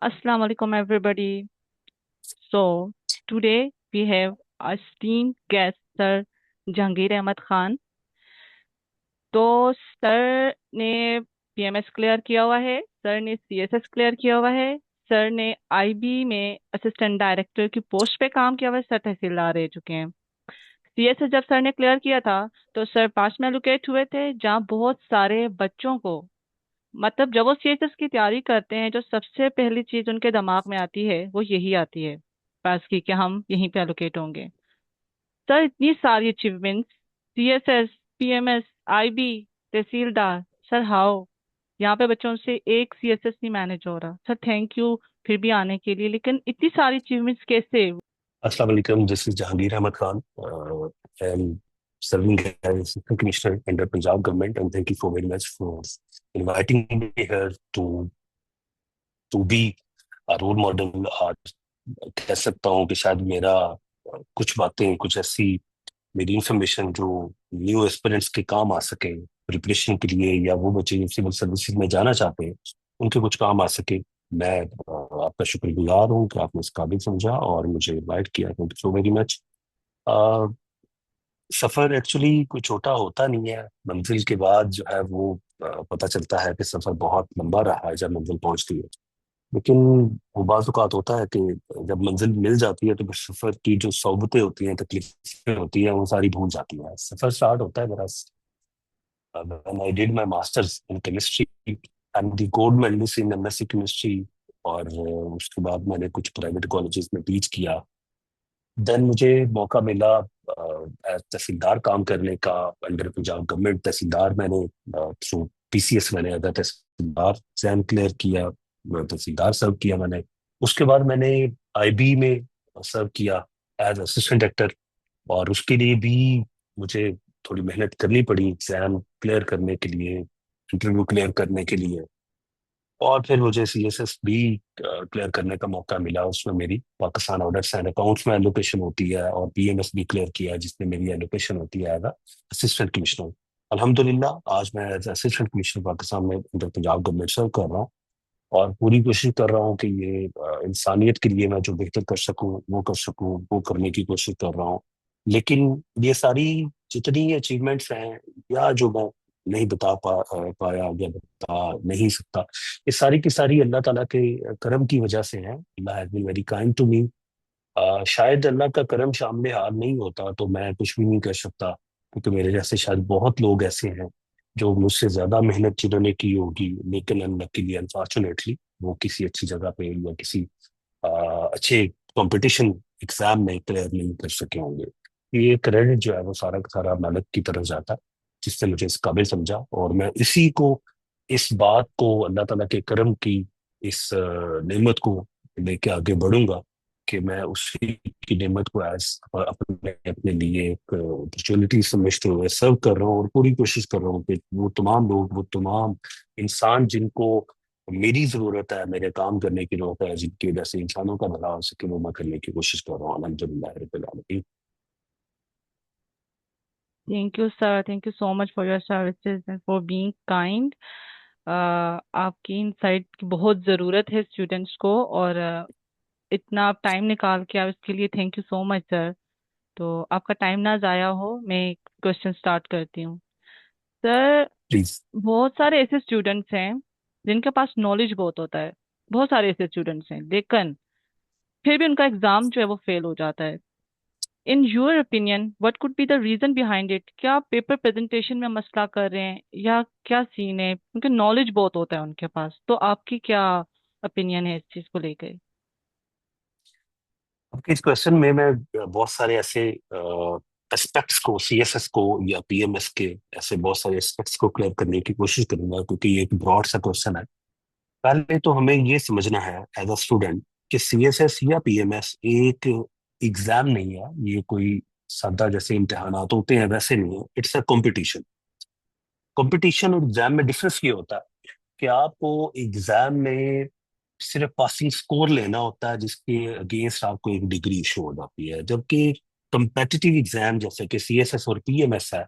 Assalamu alaikum, everybody. So, today we have our esteemed guest, Sir Jahangir Ahmad Khan. तो sir ने PMS clear किया हुआ है, sir ने सीएसएस क्लियर किया हुआ है, सर ने आईबी में असिस्टेंट डायरेक्टर की पोस्ट पे काम किया हुआ है, सर तहसीलदार रह चुके हैं। सीएसएस जब सर ने क्लियर किया था तो सर पास में एलोकेट हुए थे, जहाँ बहुत सारे बच्चों को, मतलब जब वो सीएचएस की तैयारी करते हैं जो सबसे पहली चीज उनके दिमाग में आती है वो यही आती है, पास की, कि हम यहीं पे एलोकेट होंगे। सर इतनी सारी achievements, CSS, PMS, IB, tehsildar, sir how यहाँ पे बच्चों से एक सीएसएस नहीं मैनेज हो रहा। सर थैंक यू फिर भी आने के लिए, लेकिन इतनी सारी अचीवमेंट्स कैसे? Assalamu alaikum. This is Jahangir Ahmad Khan. I'm serving as Assistant Commissioner under Punjab government, and thank you so very much for inviting me here to be a role model. आज कह सकता हूँ कि शायद मेरा कुछ बातें, कुछ ऐसी मेरी इंफॉर्मेशन जो न्यू एस्पिरेंट्स के काम आ सके प्रिपरेशन के लिए, या वो बच्चे जो सिविल सर्विसेज में जाना चाहते हैं उनके कुछ काम आ सके। मैं आपका शुक्रगुजार हूँ कि आपने इस काबिल समझा और मुझे इनवाइट किया। Thank you so very much. Suffer actually कोई छोटा होता नहीं है। मंजिल के बाद जो है वो पता चलता है कि सफर बहुत लंबा रहा है जब मंजिल पहुंचती है। लेकिन वो बाज़ औक़ात होता है कि जब मंजिल मिल जाती है तो फिर सफर की जो सोबतें होती हैं, तकलीफें होती हैं, वो सारी भूल जाती हैं। सफर स्टार्ट होता है मेरा when I did my masters in chemistry and the gold medalist in MSc chemistry। और उसके बाद मैंने कुछ प्राइवेट कॉलेजेस में टीच किया। देन मुझे मौका मिला तहसीलदार काम करने का अंडर पंजाब गवर्नमेंट। तहसीलदार मैंने थ्रू पीसीएस मैंने एज तहसीलदार एग्जाम क्लियर किया, तहसीलदार सर्व किया मैंने। उसके बाद मैंने आईबी में सर्व किया एज असिस्टेंट डायरेक्टर, और उसके लिए भी मुझे थोड़ी मेहनत करनी पड़ी एग्जाम क्लियर करने के लिए, इंटरव्यू क्लियर करने के लिए। और फिर मुझे सीएसएस भी क्लियर करने का मौका मिला। उसमें मेरी पाकिस्तान ऑडिट्स एंड अकाउंट्स में एलोकेशन होती है, और पीएमएस भी क्लियर किया जिसमें मेरी एलोकेशन होती है एज असिस्टेंट कमिश्नर। अल्हम्दुलिल्लाह आज मैं एज असिस्टेंट कमिश्नर पाकिस्तान में अंडर पंजाब गवर्नमेंट सर्व कर रहा हूँ, और पूरी कोशिश कर रहा हूँ कि ये इंसानियत के लिए मैं जो बेहतर कर सकूँ वो कर सकूँ, वो करने की कोशिश कर रहा हूँ। लेकिन ये सारी जितनी अचीवमेंट्स हैं, या जो मैं नहीं पाया या बता नहीं सकता, ये सारी की सारी अल्लाह ताला के करम की वजह से है। Allah has been very kind to me. शायद अल्लाह का करम सामने हाल नहीं होता तो मैं कुछ भी नहीं कर सकता, क्योंकि मेरे जैसे शायद बहुत लोग ऐसे हैं जो मुझसे ज्यादा मेहनत जिन्होंने की होगी, लेकिन अनलकीली अनफॉर्चुनेटली वो किसी अच्छी जगह पे या किसी अच्छे कंपटीशन एग्जाम में क्लियर नहीं कर सके होंगे। ये क्रेडिट जो है वो सारा का सारा मालिक की तरफ जाता है, जिससे मुझे इस काबिल समझा। और मैं इसी को, इस बात को, अल्लाह ताला के करम की इस नेमत को लेके आगे बढ़ूंगा कि मैं उसी की नेमत को एज अपने अपने लिए एक अपॉर्चुनिटी समझते हुए सर्व कर रहा हूँ, और पूरी कोशिश कर रहा हूँ कि वो तमाम लोग, वो तमाम इंसान जिनको मेरी जरूरत है, मेरे काम करने की जरूरत है, जिनकी वजह से इंसानों का भला हो सके, वो मैं करने की कोशिश कर रहा हूँ। अल्हम्दुलिल्लाह रब्बिल आलमीन। Thank you sir, thank you so much for your services and for being kind. आपकी इनसाइट की बहुत ज़रूरत है स्टूडेंट्स को, और इतना आप टाइम निकाल के आप इसके लिए, thank you so much sir. तो आपका टाइम ना ज़ाया हो, मैं क्वेश्चन स्टार्ट करती हूँ। Sir please. बहुत सारे ऐसे स्टूडेंट्स हैं जिनके पास नॉलेज बहुत होता है, बहुत सारे ऐसे स्टूडेंट्स हैं, लेकिन फिर भी उनका एग्जाम जो है वो फेल हो जाता है। In your opinion what could be the reason behind it? क्या पेपर प्रेजेंटेशन में मसला कर रहे हैं, या क्या सीन है? उनके नॉलेज बहुत होता है उनके पास, तो आपकी क्या ओपिनियन है इस चीज को लेकर? आपके इस क्वेश्चन में मैं बहुत सारे ऐसे एस्पेक्ट्स को, सीएसएस को या पीएमएस के ऐसे बहुत सारे एस्पेक्ट्स को क्लियर करने की कोशिश करूंगा, क्योंकि ये एक ब्रॉड सा क्वेश्चन है। पहले तो हमें ये समझना है एज अ स्टूडेंट कि सीएसएस या पीएमएस एक एग्जाम नहीं है। ये कोई सादा जैसे इम्तिहानात होते हैं वैसे नहीं है। It's a competition. कंपटीशन और एग्जाम में डिफरेंस ये होता है कि आपको एग्जाम में सिर्फ पासिंग स्कोर लेना होता है, जिसके अगेंस्ट आपको एक डिग्री इशू हो जाती है। जबकि competitive एग्जाम जैसे कि सीएसएस और पीएमएस है,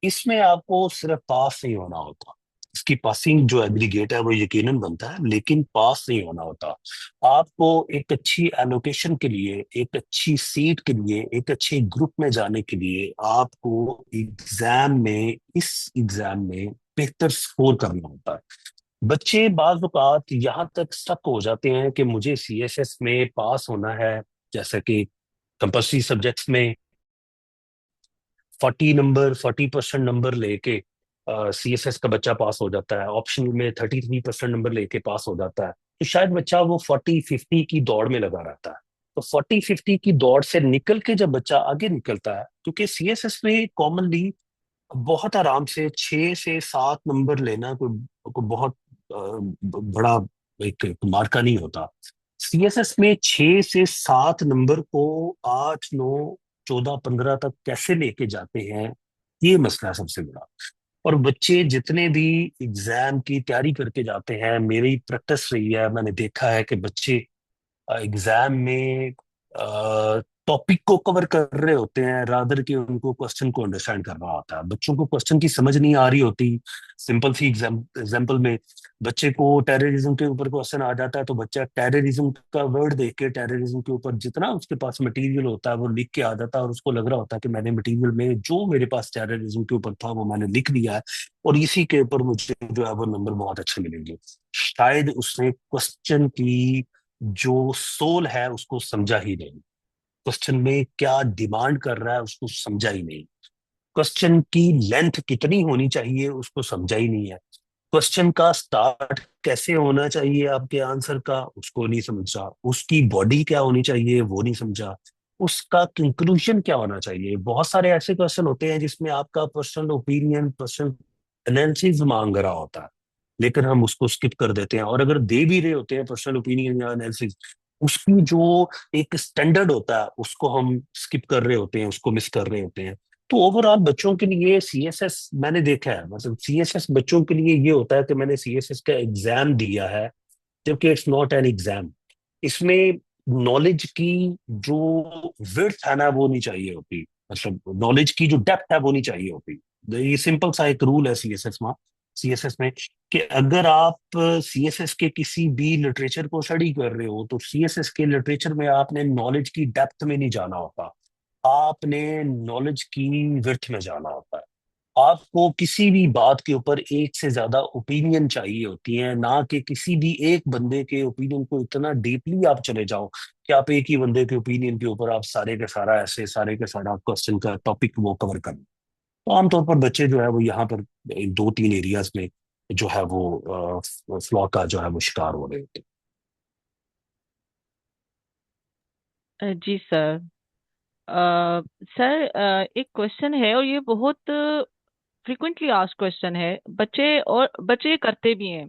इसमें आपको सिर्फ पास नहीं होना होता, इसकी पासिंग जो एग्रीगेट है वो यकीनन बनता है, लेकिन पास नहीं होना होता। आपको एक अच्छी एलोकेशन के लिए, एक अच्छी सीट के लिए, एक अच्छे ग्रुप में जाने के लिए आपको इस एग्जाम में बेहतर स्कोर करना होता है। बच्चे बाज औकात यहाँ तक स्टक हो जाते हैं कि मुझे सीएसएस में पास होना है, जैसे कि कंपल्सरी सब्जेक्ट्स में 40% नंबर लेके सीएसएस का बच्चा पास हो जाता है, ऑप्शनल में 33% नंबर लेके पास हो जाता है, तो शायद बच्चा वो 40-50 की दौड़ में लगा रहता है। तो 40-50 की दौड़ से निकल के जब बच्चा आगे निकलता है, क्योंकि सीएसएस में कॉमनली बहुत आराम से 6 से 7 नंबर लेना कोई बहुत बड़ा एक मार्का नहीं होता। सीएसएस में 6 से 7 नंबर को 8, 9, 14, 15 तक कैसे लेके जाते हैं, ये मसला है सबसे बड़ा। और बच्चे जितने भी एग्जाम की तैयारी करके जाते हैं, मेरी प्रैक्टिस रही है, मैंने देखा है कि बच्चे एग्जाम में टॉपिक को कवर कर रहे होते हैं रादर कि उनको क्वेश्चन को अंडरस्टैंड करना होता है। बच्चों को क्वेश्चन की समझ नहीं आ रही होती। सिंपल सी एग्जाम्पल में बच्चे को टेररिज्म के ऊपर क्वेश्चन आ जाता है, तो बच्चा टेररिज्म का वर्ड देख के टेररिज्म के ऊपर जितना उसके पास मटेरियल होता है वो लिख के आ जाता है, और उसको लग रहा होता है कि मैंने मटेरियल में जो मेरे पास टेररिज्म के ऊपर था वो मैंने लिख दिया है, और इसी के ऊपर मुझे जो है वो नंबर बहुत अच्छे मिलेंगे। शायद उसने क्वेश्चन की जो सोल है उसको समझा ही नहीं, क्वेश्चन में क्या डिमांड कर रहा है उसको समझा ही नहीं, क्वेश्चन की लेंथ कितनी होनी चाहिए उसको समझा ही नहीं है, क्वेश्चन का स्टार्ट कैसे होना चाहिए आपके आंसर का उसको नहीं समझा, उसकी बॉडी क्या होनी चाहिए वो नहीं समझा, उसका कंक्लूजन क्या होना चाहिए। बहुत सारे ऐसे क्वेश्चन होते हैं जिसमें आपका पर्सनल ओपिनियन, पर्सनल एनालिसिस मांग रहा होता है, लेकिन हम उसको स्किप कर देते हैं। और अगर दे भी रहे होते हैं पर्सनल ओपिनियन या एनालिसिस, उसकी जो एक स्टैंडर्ड होता है उसको हम स्किप कर रहे होते हैं, उसको मिस कर रहे होते हैं। तो ओवरऑल बच्चों के लिए सीएसएस मैंने देखा है, मतलब सीएसएस बच्चों के लिए ये होता है कि मैंने सीएसएस का एग्जाम दिया है, जबकि इट्स नॉट एन एग्जाम। इसमें नॉलेज की जो विड्थ है ना वो नहीं चाहिए होती, मतलब नॉलेज की जो डेप्थ है वो नहीं चाहिए होती। ये सिंपल सा एक रूल है सीएसएस में कि अगर आप सीएसएस के किसी भी लिटरेचर को स्टडी कर रहे हो, तो सीएसएस के लिटरेचर में आपने नॉलेज की डेप्थ में नहीं जाना होता, आपने नॉलेज की विड्थ में जाना होता है। आपको किसी भी बात के ऊपर एक से ज्यादा ओपिनियन चाहिए होती है, ना कि किसी भी एक बंदे के ओपिनियन को इतना डीपली आप चले जाओ कि आप एक ही बंदे के ओपिनियन के ऊपर आप सारे का सारा ऐसे सारे का सारा क्वेश्चन का टॉपिक वो कवर कर। तो आमतौर पर बच्चे जो है वो यहाँ पर 2-3 एरियाज में जो है वो फ्लॉ का जो है वो शिकार हो रहे होते जी सर। सर, एक क्वेश्चन है और ये बहुत फ्रिक्वेंटली आस्क्ड क्वेश्चन है। बच्चे ये करते भी हैं।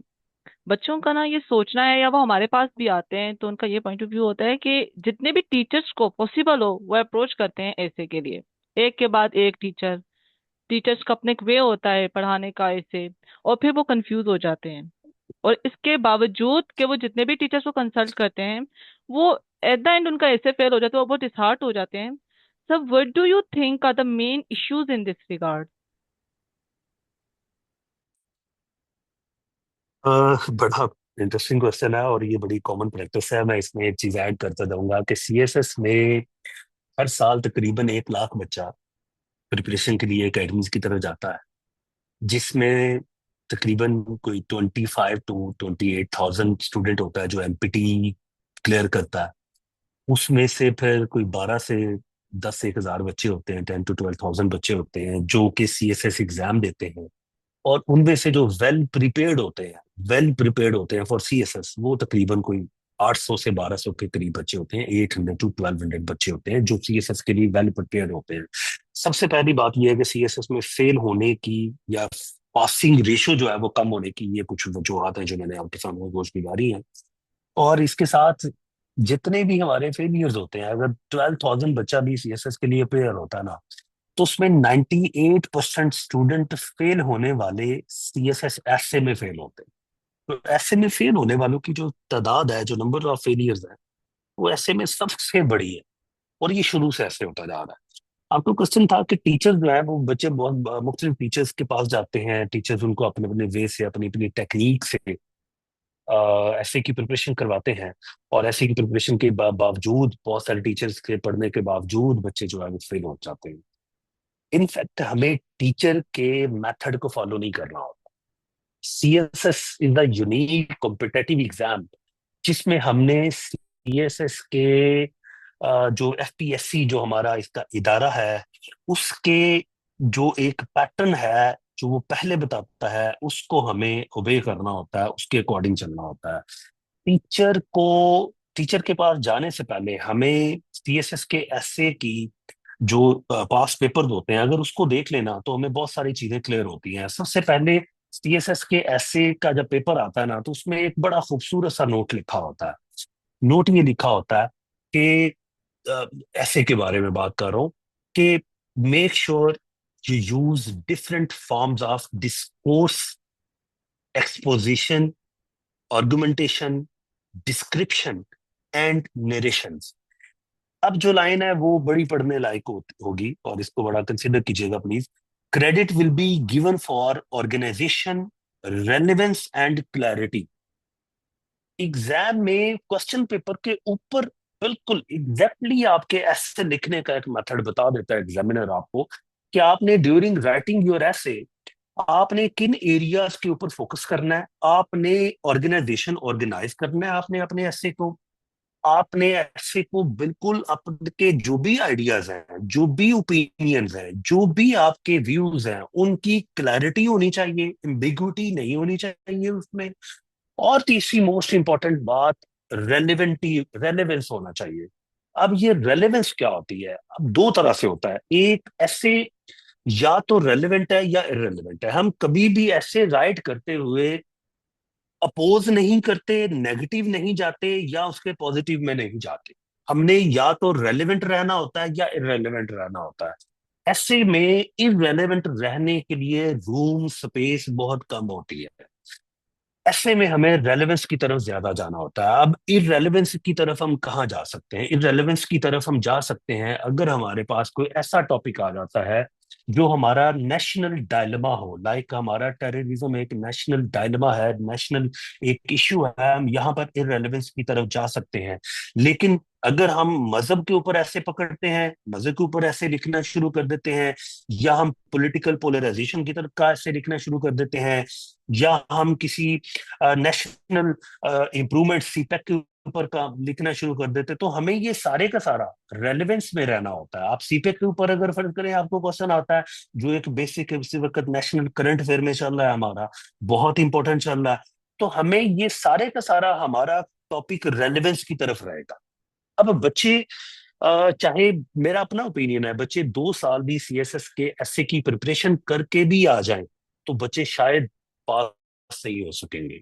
बच्चों का ना ये सोचना है, या वो हमारे पास भी आते हैं तो उनका ये पॉइंट ऑफ व्यू होता है कि जितने भी टीचर्स को पॉसिबल हो वो अप्रोच करते हैं ऐसे के लिए, एक के बाद एक टीचर। टीचर्स का अपने एक वे होता है पढ़ाने का ऐसे, और फिर वो कंफ्यूज हो जाते हैं। और इसके बावजूद कि वो जितने भी टीचर्स को कंसल्ट करते हैं, वो एट द एंड उनका ऐसे फेल हो जाता है, वो बहुत डिसहार्ट हो जाते हैं। सब what do you think are the main issues in this regard? बड़ा इंटरेस्टिंग क्वेश्चन है, और ये बड़ी कॉमन प्रैक्टिस है। मैं इसमें एक चीज ऐड करता जाऊंगा कि सीएसएस में हर साल तकरीबन 1 लाख बच्चा प्रिपरेशन के लिए एकेडमीज की तरफ जाता है, जिसमें तकरीबन कोई 25 to 28 थाउजेंड स्टूडेंट होता है जो एमपीटी क्लियर करता है। उसमें से फिर कोई 12 से 10 एक हजार बच्चे होते हैं, 10 to 12 थाउजेंड बच्चे होते हैं जो कि सीएसएस एग्जाम देते हैं। और उनमें से जो वेल प्रिपेयर्ड होते हैं फॉर सीएसएस, वो तकरीबन कोई 800 से 1200 के करीब बच्चे होते हैं, 800 to 1200 बच्चे होते हैं जो सीएसएस के लिए वेल प्रिपेयर्ड होते हैं। सबसे पहली बात यह है कि सीएसएस में फेल होने की या पासिंग रेशो जो है वो कम होने की ये कुछ वजूहत हैं जो मैंने आपके सामने गोश गुजारी हैं। और इसके साथ जितने भी हमारे फेलियर्स होते हैं, अगर 12,000 बच्चा भी सीएसएस के लिए प्रेयर होता है ना, तो उसमें 98% स्टूडेंट फेल होने वाले सीएसएस ऐसे में फेल होते हैं। तो ऐसे में फेल होने वालों की जो तादाद है, जो नंबर ऑफ फेलियर्स है, वो ऐसे में सबसे बड़ी है। और ये शुरू से ऐसे होता जा रहा है। आपको क्वेश्चन था कि टीचर जो है वो बच्चे बहुत मुख्तलिफ टीचर्स के पास जाते हैं, टीचर्स उनको अपने अपने वे से अपनी अपनी टेक्निक से ऐसे की प्रिपरेशन करवाते हैं। और ऐसे की प्रिपरेशन के बावजूद बहुत सारे टीचर्स के पढ़ने के बावजूद बच्चे जो है वो फेल हो जाते हैं। इनफैक्ट हमें टीचर के मेथड को फॉलो नहीं करना होता। CSS is the unique competitive exam जिसमें हमने सीएसएस के जो एफपीएससी जो हमारा इसका इदारा है उसके जो एक पैटर्न है जो वो पहले बताता है उसको हमें ओबे करना होता है, उसके अकॉर्डिंग चलना होता है। टीचर के पास जाने से पहले हमें सीएसएस के एसए की जो पास पेपर होते हैं अगर उसको देख लेना तो हमें बहुत सारी चीजें क्लियर होती हैं। सबसे पहले सीएसएस के एसए का जब पेपर आता है ना तो उसमें एक बड़ा खूबसूरत सा नोट लिखा होता है। नोट ये लिखा होता है कि ऐसे के बारे में बात कर रहा हूँ कि make sure you use different forms of discourse, exposition, argumentation, description and narrations. अब जो लाइन है वो बड़ी पढ़ने लायक होगी और इसको बड़ा कंसिडर कीजिएगा please. Credit will be given for organisation, relevance and clarity. Exam में क्वेश्चन पेपर के ऊपर बिल्कुल एग्जैक्टली आपके ऐसे लिखने का एक मेथड बता देता है एग्जामिनर आपको कि आपने ड्यूरिंग राइटिंग योर ऐसे आपने किन एरियाज के ऊपर फोकस करना है, आपने ऑर्गेनाइजेशन ऑर्गेनाइज करना है, आपने अपने ऐसे को आपने ऐसे को बिल्कुल आपके जो भी आइडियाज हैं, जो भी ओपिनियंस हैं, जो भी आपके व्यूज हैं उनकी क्लैरिटी होनी चाहिए, एम्बिगुइटी नहीं होनी चाहिए उसमें। और तीसरी मोस्ट इंपॉर्टेंट बात, रेलेवेंस होना चाहिए। अब ये रेलेवेंस क्या होती है? अब दो तरह से होता है। एक ऐसे या तो रेलेवेंट है या इररेलेवेंट है। हम कभी भी ऐसे राइट करते हुए अपोज नहीं करते, नेगेटिव नहीं जाते या उसके पॉजिटिव में नहीं जाते। हमने या तो रेलेवेंट रहना होता है या इररेलेवेंट रहना होता है। ऐसे में इररेलेवेंट रहने के लिए रूम स्पेस बहुत कम होती है। ऐसे में हमें रेलेवेंस की तरफ ज्यादा जाना होता है। अब इररेलेवेंस की तरफ हम कहाँ जा सकते हैं? इररेलेवेंस की तरफ हम जा सकते हैं अगर हमारे पास कोई ऐसा टॉपिक आ जाता है जो हमारा नेशनल डायलेमा हो। लाइक हमारा टेररिज्म एक नेशनल डायलेमा है, नेशनल एक इश्यू है, हम यहाँ पर इररेलेवेंस की तरफ जा सकते हैं। लेकिन अगर हम मजहब के ऊपर ऐसे पकड़ते हैं, मजहब के ऊपर ऐसे लिखना शुरू कर देते हैं, या हम पॉलिटिकल पोलराइजेशन की तरफ का ऐसे लिखना शुरू कर देते हैं, या हम किसी नेशनल इंप्रूवमेंट सीपेक के ऊपर का लिखना शुरू कर देते, तो हमें ये सारे का सारा रेलेवेंस में रहना होता है। आप सीपेक के ऊपर अगर फर्ज करें आपको क्वेश्चन आता है जो एक बेसिक इसी वक्त नेशनल करंट अफेयर में चल रहा है, हमारा बहुत इंपॉर्टेंट चल रहा है, तो हमें ये सारे का सारा हमारा टॉपिक रेलेवेंस की तरफ रहेगा। अब बच्चे चाहे, मेरा अपना ओपिनियन है, बच्चे 2 साल भी सीएसएस के एसए की प्रिपरेशन करके भी आ जाएं तो बच्चे शायद पास नहीं हो सकेंगे।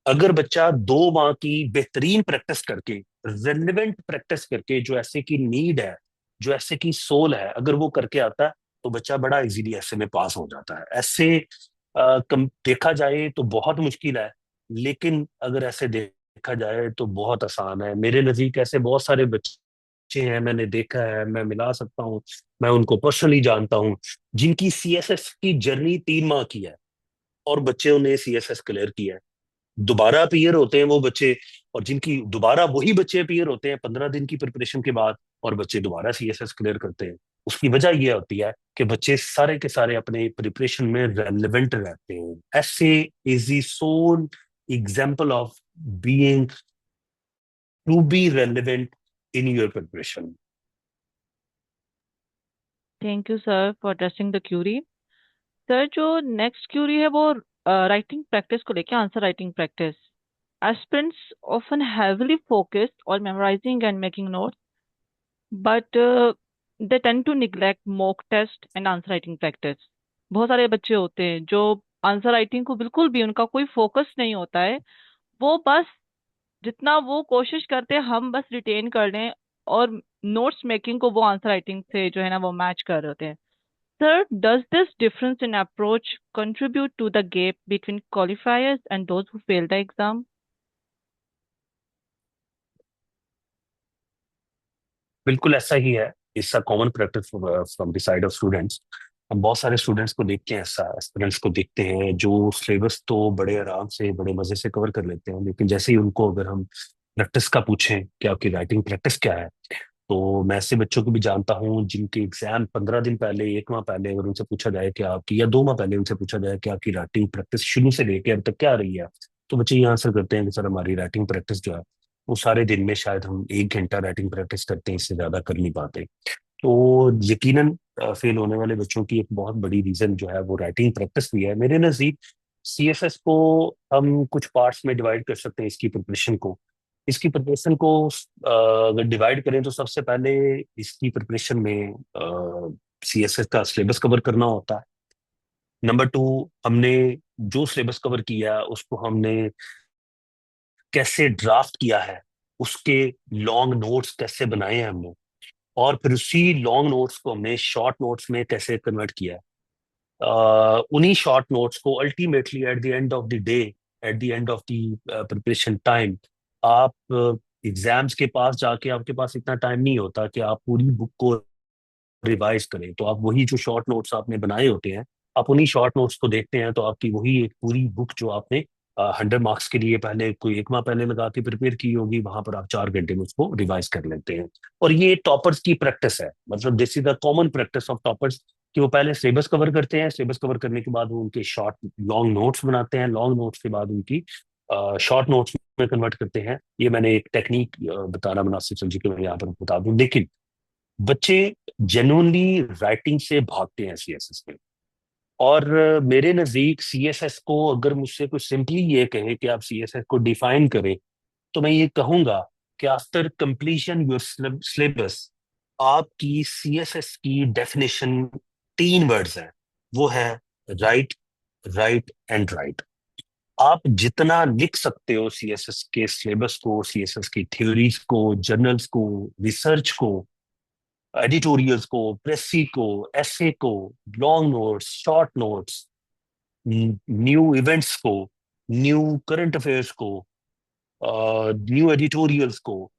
अगर बच्चा 2 माह की बेहतरीन प्रैक्टिस करके, रेलिवेंट प्रैक्टिस करके, जो ऐसे की नीड है, जो ऐसे की सोल है, अगर वो करके आता है तो बच्चा बड़ा इजीली ऐसे में पास हो जाता है। ऐसे कम देखा जाए तो बहुत मुश्किल है, लेकिन अगर ऐसे देखा जाए तो बहुत आसान है। मेरे नजदीक ऐसे बहुत सारे बच्चे हैं, मैंने देखा है, मैं मिला सकता हूँ, मैं उनको पर्सनली जानता हूँ जिनकी सीएसएस की जर्नी 3 माह की है और बच्चों ने सीएसएस क्लियर किया है। दोबारा अपीयर होते हैं वो बच्चे, और जिनकी दोबारा वही बच्चे अपीयर होते हैं 15 दिन की प्रिपरेशन के बाद, और बच्चे दोबारा सीएसएस क्लियर करते हैं। उसकी वजह यह होती है कि बच्चे सारे के सारे अपने प्रिपरेशन में रेलेवेंट रहते हैं। ऐसे is the sole example of being to be relevant in your preparation. Thank you sir for addressing the query. Sir जो नेक्स्ट क्यूरी है वो राइटिंग प्रैक्टिस को लेके, answer writing practice. aspirants often heavily focused on memorizing and making notes, but they tend to neglect mock test and answer writing practice. बहुत सारे बच्चे होते हैं जो आंसर राइटिंग को बिल्कुल भी उनका कोई फोकस नहीं होता है। वो बस जितना वो कोशिश करते हैं हम बस रिटेन कर लें, और नोट्स मेकिंग को वो आंसर राइटिंग से जो है ना वो मैच कर रहे होते हैं। Sir, does this difference in approach contribute to the gap between qualifiers and those who fail the exam? बिल्कुल ऐसा ही है। It's a common practice from the side of students. हम बहुत सारे स्टूडेंट्स को देखते हैं, ऐसा एस्पिरेंट्स को देखते हैं जो सिलेबस तो बड़े आराम से बड़े मजे से कवर कर लेते हैं, लेकिन जैसे ही उनको अगर हम प्रैक्टिस का पूछें कि आपकी राइटिंग प्रैक्टिस क्या है, तो मैं ऐसे बच्चों को भी जानता हूँ जिनके एग्जाम 15 दिन पहले, 1 माह पहले अगर उनसे पूछा जाए कि आपकी, या 2 माह पहले उनसे पूछा जाए कि आपकी राइटिंग प्रैक्टिस शुरू से लेके अब तक क्या रही है, तो बच्चे ये आंसर करते हैं कि सर हमारी राइटिंग प्रैक्टिस जो है वो सारे दिन में शायद हम 1 घंटा राइटिंग प्रैक्टिस करते हैं, इससे ज्यादा कर नहीं पाते। तो यकीनन फेल होने वाले बच्चों की एक बहुत बड़ी रीजन जो है वो राइटिंग प्रैक्टिस भी है। मेरे नजदीक सीएसएस को हम कुछ पार्ट्स में डिवाइड कर सकते हैं, इसकी प्रिपरेशन को अगर डिवाइड करें तो सबसे पहले इसकी प्रिपरेशन में सीएसएस का सिलेबस कवर करना होता है। नंबर 2, हमने जो सिलेबस कवर किया उसको हमने कैसे ड्राफ्ट किया है, उसके लॉन्ग नोट्स कैसे बनाए हैं हमने, और फिर उसी लॉन्ग नोट्स को हमने शॉर्ट नोट्स में कैसे कन्वर्ट किया है। उन्हीं शॉर्ट नोट्स को ultimately at the end of the day, eight the end of the preparation time, आप एग्जाम्स के पास जाके आपके पास इतना टाइम नहीं होता कि आप पूरी बुक को रिवाइज करें, तो आप वही जो शॉर्ट नोट्स आपने बनाए होते हैं, आप उन्हीं शॉर्ट नोट्स को देखते हैं, तो आपकी वही एक पूरी बुक जो आपने 100 मार्क्स के लिए पहले कोई 1 माह पहले लगा के प्रिपेयर की होगी, वहां पर आप 4 घंटे में उसको रिवाइज कर लेते हैं। और ये टॉपर्स की प्रैक्टिस है, मतलब this is the common practice of toppers, कि वो पहले सिलेबस कवर करते हैं, सिलेबस कवर करने के बाद वो उनके शॉर्ट लॉन्ग नोट्स बनाते हैं, लॉन्ग नोट्स के बाद उनकी शॉर्ट नोट्स में कन्वर्ट करते हैं। ये मैंने एक टेक्निक बताना मुनासिब समझी कि मैं यहाँ पर बता दूं, लेकिन बच्चे जेन्युइनली राइटिंग से भागते हैं सीएसएस में। और मेरे नजदीक सीएसएस को अगर मुझसे कोई सिंपली ये कहे कि आप सीएसएस को डिफाइन करें, तो मैं ये कहूंगा कि आफ्टर कंप्लीशन योर सिलेबस, आपकी सीएसएस की डेफिनेशन 3 वर्ड्स है, वो है राइट, राइट एंड राइट। आप जितना लिख सकते हो सीएसएस के सिलेबस को, सीएसएस की थ्योरीज को, जर्नल्स को, रिसर्च को, एडिटोरियल्स को, प्रेसी को, एसे को, long notes, short notes, new events को, न्यू करंट अफेयर्स को, न्यू एडिटोरियल्स को,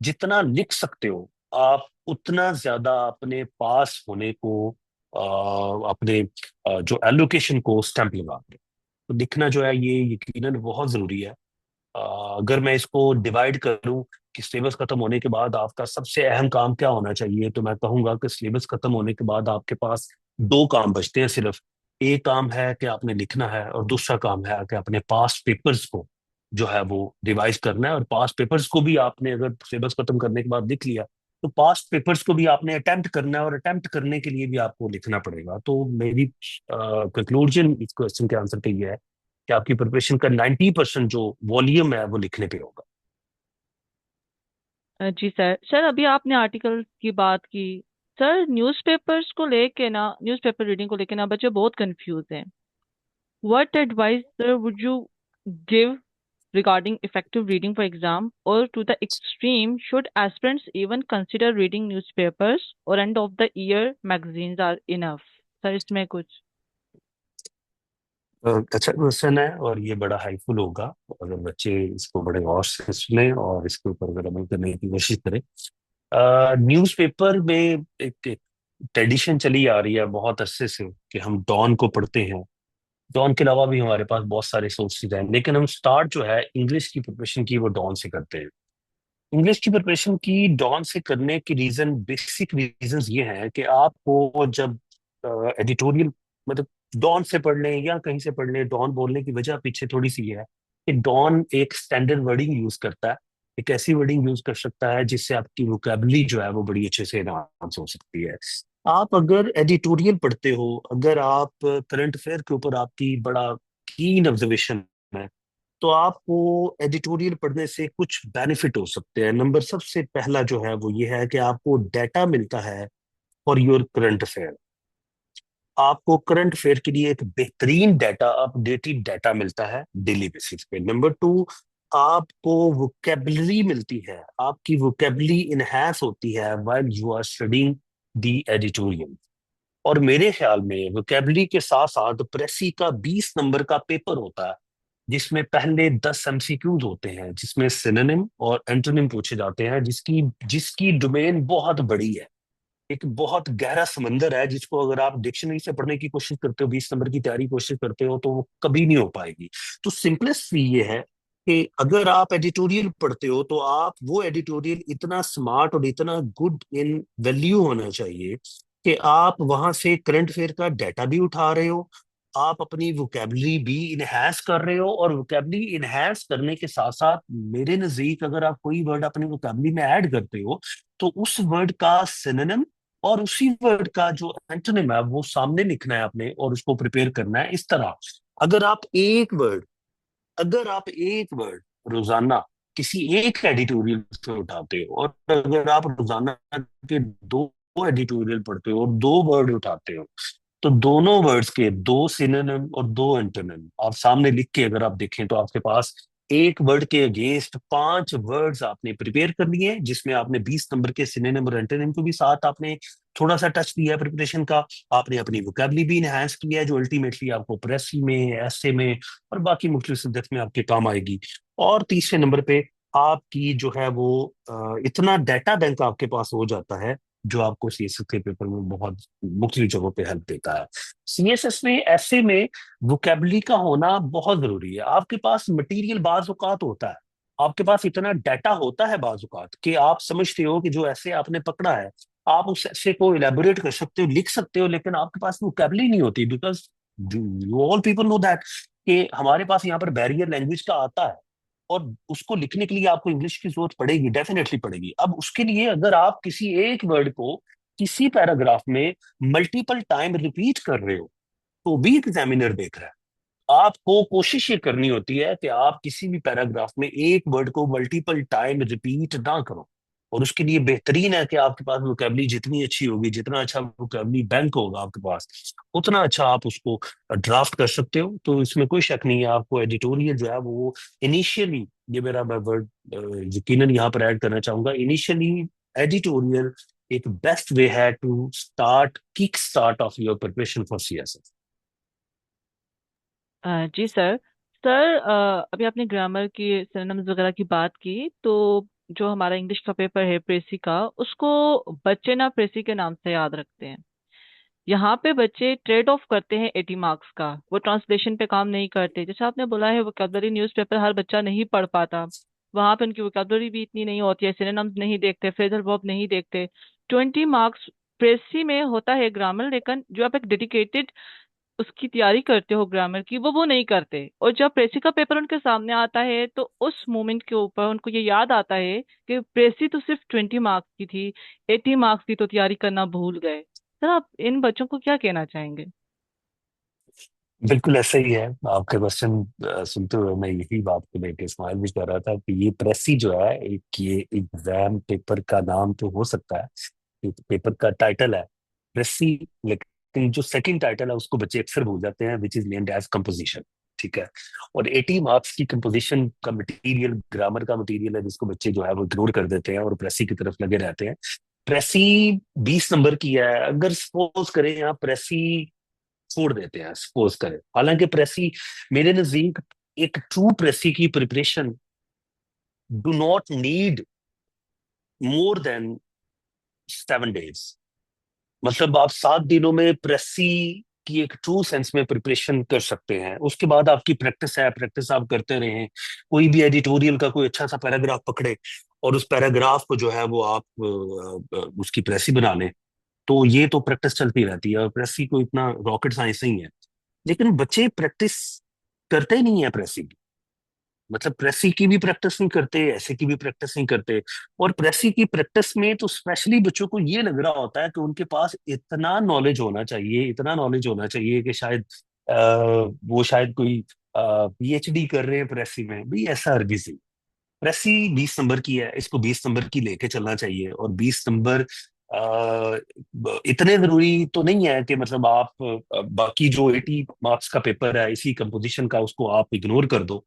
जितना लिख सकते हो आप उतना ज्यादा अपने पास होने को, अपने जो एलोकेशन को स्टैंप लगा दो। तो लिखना जो है ये यकीनन बहुत जरूरी है। अगर मैं इसको डिवाइड करूं कि सिलेबस खत्म होने के बाद आपका सबसे अहम काम क्या होना चाहिए, तो मैं कहूंगा कि सिलेबस खत्म होने के बाद आपके पास 2 काम बचते हैं सिर्फ। एक काम है कि आपने लिखना है, और दूसरा काम है कि अपने पास्ट पेपर्स को जो है वो रिवाइज करना है। और पास्ट पेपर्स को भी आपने अगर सिलेबस खत्म करने के बाद लिख लिया, तो पास्ट पेपर्स को भी आपने अटेम्प्ट करना है, और अटेम्प्ट करने के लिए भी आपको लिखना पड़ेगा। तो मेरी कंक्लूजन इस क्वेश्चन के आंसर पे ये है कि आपकी प्रिपरेशन का 90% जो वॉल्यूम है वो लिखने पे होगा। जी सर। सर अभी आपने आर्टिकल्स की बात की। सर न्यूज़पेपर्स को लेके ना, न्यूज़पेपर रीडिंग को लेके ना बच्चे बहुत कंफ्यूज हैं। What advice sir would you give regarding effective reading for exam, or to the extreme should aspirants even consider reading newspapers or end of the year magazines are enough? Sir इसमें कुछ। अच्छा question है, और ये बड़ा helpful होगा अगर बच्चे इसको बड़े गौर से सुने और इसके ऊपर अगर अमल करने की कोशिश करें। न्यूज़पेपर में एक ट्रेडिशन चली आ रही है बहुत अरसे से कि हम डॉन को पढ़ते हैं। डॉन के अलावा भी हमारे पास बहुत सारे सोर्सेज हैं, लेकिन हम स्टार्ट जो है इंग्लिश की प्रिपरेशन की वो डॉन से करते हैं। इंग्लिश की प्रिपरेशन की डॉन से करने की रीजन, बेसिक रीजंस ये हैं कि आपको जब एडिटोरियल, मतलब डॉन से पढ़ लें या कहीं से पढ़ लें, डॉन बोलने की वजह पीछे थोड़ी सी ये है कि डॉन एक स्टैंडर्ड वर्डिंग यूज करता है, एक ऐसी वर्डिंग यूज कर सकता है जिससे आपकी वोकेबलरी जो है वो बड़ी अच्छे से एनहांस हो सकती है। आप अगर एडिटोरियल पढ़ते हो, अगर आप करंट अफेयर के ऊपर आपकी बड़ा कीन ऑब्जर्वेशन है, तो आपको एडिटोरियल पढ़ने से कुछ बेनिफिट हो सकते हैं। नंबर सबसे पहला जो है वो ये है कि आपको डाटा मिलता है फॉर योर करंट अफेयर। आपको करंट अफेयर के लिए एक बेहतरीन डाटा, अपडेटेड डाटा मिलता है डेली बेसिस पे। नंबर 2, आपको वोकेबलरी मिलती है, आपकी वोकेबलरी इनहेंस होती है while you are studying the editorial. और मेरे ख्याल में वोकेबलरी के साथ साथ प्रेसी का 20 नंबर का पेपर होता है, जिसमें पहले 10 एमसीक्यूज होते हैं, जिसमें सिनोनिम और एंटोनिम पूछे जाते हैं, जिसकी जिसकी डोमेन बहुत बड़ी है। एक बहुत गहरा समंदर है जिसको अगर आप डिक्शनरी से पढ़ने की कोशिश करते हो, 20 नंबर की तैयारी कोशिश करते हो, तो वो कभी नहीं हो पाएगी। तो सिंपलेस्ट वी ये है कि अगर आप एडिटोरियल पढ़ते हो तो आप वो एडिटोरियल इतना स्मार्ट और इतना गुड इन वैल्यू होना चाहिए कि आप वहां से करंट अफेयर का डाटा भी उठा रहे हो, आप अपनी वोकेबलरी भी इनहेंस कर रहे हो, और वोकेबलरी इनहेंस करने के साथ साथ मेरे नजदीक अगर आप कोई वर्ड अपनी वोकेबलरी में ऐड करते हो तो उस वर्ड का सिनोनिम और उसी वर्ड का जो एंटोनिम है वो सामने लिखना है आपने और उसको प्रिपेयर करना है इस तरह। अगर आप एक वर्ड अगर आप एक वर्ड रोजाना किसी एक एडिटोरियल से उठाते हो, और अगर आप रोजाना के दो एडिटोरियल पढ़ते हो और दो वर्ड उठाते हो, तो दोनों वर्ड्स के दो सिनोनिम और दो एंटोनिम आप सामने लिख के अगर आप देखें तो आपके पास एक वर्ड के अगेंस्ट 5 वर्ड्स आपने प्रिपेयर कर लिए हैं, जिसमें आपने 20 नंबर के सिनोनिम और एंटोनिम को भी साथ आपने थोड़ा सा टच दिया है प्रिपरेशन का। आपने अपनी वोकेबलरी भी इनहेंस किया है जो अल्टीमेटली आपको प्रेसी में, एसे में और बाकी मुख्तलिफ सब्जेक्ट में आपके काम आएगी। और तीसरे नंबर पे आपकी जो है वो इतना डाटा बैंक आपके पास हो जाता है जो आपको सीएसएस के पेपर में बहुत मुख्तलिफ जगहों पे हेल्प देता है। सीएसएस में, ऐसे में वोकेबलरी का होना बहुत जरूरी है। आपके पास मटेरियल बाज औकात होता है, आपके पास इतना डाटा होता है बाज औकात कि आप समझते हो कि जो ऐसे आपने पकड़ा है आप उस ऐसे को इलेबोरेट कर सकते हो, लिख सकते हो, लेकिन आपके पास वोकेबलरी नहीं होती। Because all people know that कि हमारे पास यहाँ पर बैरियर लैंग्वेज का आता है, और उसको लिखने के लिए आपको इंग्लिश की जरूरत पड़ेगी, डेफिनेटली पड़ेगी। अब उसके लिए अगर आप किसी एक वर्ड को किसी पैराग्राफ में मल्टीपल टाइम रिपीट कर रहे हो तो भी एग्जामिनर देख रहा है। आपको कोशिश ये करनी होती है कि आप किसी भी पैराग्राफ में एक वर्ड को मल्टीपल टाइम रिपीट ना करो, और उसके लिए बेहतरीन है कि आपके पास वोकेबलरी जितनी अच्छी होगी, जितना अच्छा वोकेबलरी बैंक होगा आपके पास, उतना अच्छा आप उसको ड्राफ्ट कर सकते हो। तो इसमें कोई शक नहीं है, आपको एडिटोरियल जो है वो इनिशियली, ये मेरा मैं वर्ड यकीनन यहाँ पर ऐड करना चाहूंगा, इनिशियली एडिटोरियल एक बेस्ट वे है to start, kick start off your preparation for CSS. जी सर। सर, अभी आपने ग्रामर की सिनोनिम्स वगैरह की बात की, तो जो हमारा इंग्लिश का पेपर है प्रेसी का, उसको बच्चे ना प्रेसी के नाम से याद रखते हैं। यहाँ पे बच्चे ट्रेड ऑफ करते हैं 80 मार्क्स का, वो ट्रांसलेशन पे काम नहीं करते। जैसे आपने बोला है वोकेबलरी न्यूज़पेपर हर बच्चा नहीं पढ़ पाता, वहां पे उनकी वोकेबलरी भी इतनी नहीं होती है, सिनोनिम्स नहीं देखते, फ्रेजल वर्ब नहीं देखते। 20 मार्क्स प्रेसी में होता है ग्रामर, लेकिन जो आप एक डेडिकेटेड उसकी तैयारी करते हो ग्रामर की, वो नहीं करते। और जब प्रेसी का पेपर उनके सामने आता है तो उस मोमेंट के ऊपर उनको ये याद आता है कि प्रेसी तो सिर्फ 20 मार्क्स की थी, 80 मार्क्स की तो तैयारी करना भूल गए। सर, आप इन बच्चों को क्या कहना चाहेंगे? बिल्कुल ऐसा ही है। आपके क्वेश्चन सुनते हुए मैं यही बात को लेके स्माइल भी कर रहा था कि ये प्रेसी जो है, एक ये एग्जाम पेपर का नाम तो हो सकता है, एक पेपर का टाइटल है प्रेसी, लेकिन जो सेकंड टाइटल है उसको बच्चे अक्सर भूल जाते हैं, which is named as composition. ठीक है। और 80 मार्क्स की कंपोजिशन का मटेरियल, ग्रामर का मटेरियल है जिसको बच्चे जो है वो इग्नोर कर देते हैं और प्रेसी की तरफ लगे रहते हैं। प्रेसी 20 नंबर की है, अगर सपोज करें आप प्रेसी छोड़ देते हैं, सपोज करें, हालांकि प्रेसी मेरे नजदीक, एक ट्रू प्रेसी की preparation do not need more than 7 days. मतलब आप 7 दिनों में प्रेसी की एक ट्रू सेंस में प्रिपरेशन कर सकते हैं। उसके बाद आपकी प्रैक्टिस है, प्रैक्टिस आप करते रहें, कोई भी एडिटोरियल का कोई अच्छा सा पैराग्राफ पकड़े और उस पैराग्राफ को जो है वो आप उसकी प्रेसी बना लें, तो ये तो प्रैक्टिस चलती रहती है, और प्रेसी को इतना रॉकेट साइंस नहीं है। लेकिन बच्चे प्रैक्टिस करते ही नहीं है प्रेसी की, मतलब प्रेसी की भी प्रैक्टिस नहीं करते, ऐसे की भी प्रैक्टिस नहीं करते। और प्रेसी की प्रैक्टिस में तो स्पेशली बच्चों को ये लग रहा होता है कि उनके पास इतना नॉलेज होना चाहिए, इतना नॉलेज होना चाहिए कि शायद वो शायद कोई पीएचडी कर रहे हैं प्रेसी में। भी ऐसा हरगिज नहीं। प्रेसी 20 नंबर की है, इसको 20 नंबर की लेके चलना चाहिए। और 20 नंबर इतने जरूरी तो नहीं है कि मतलब आप बाकी जो 80 मार्क्स का पेपर है इसी कंपोजिशन का उसको आप इग्नोर कर दो।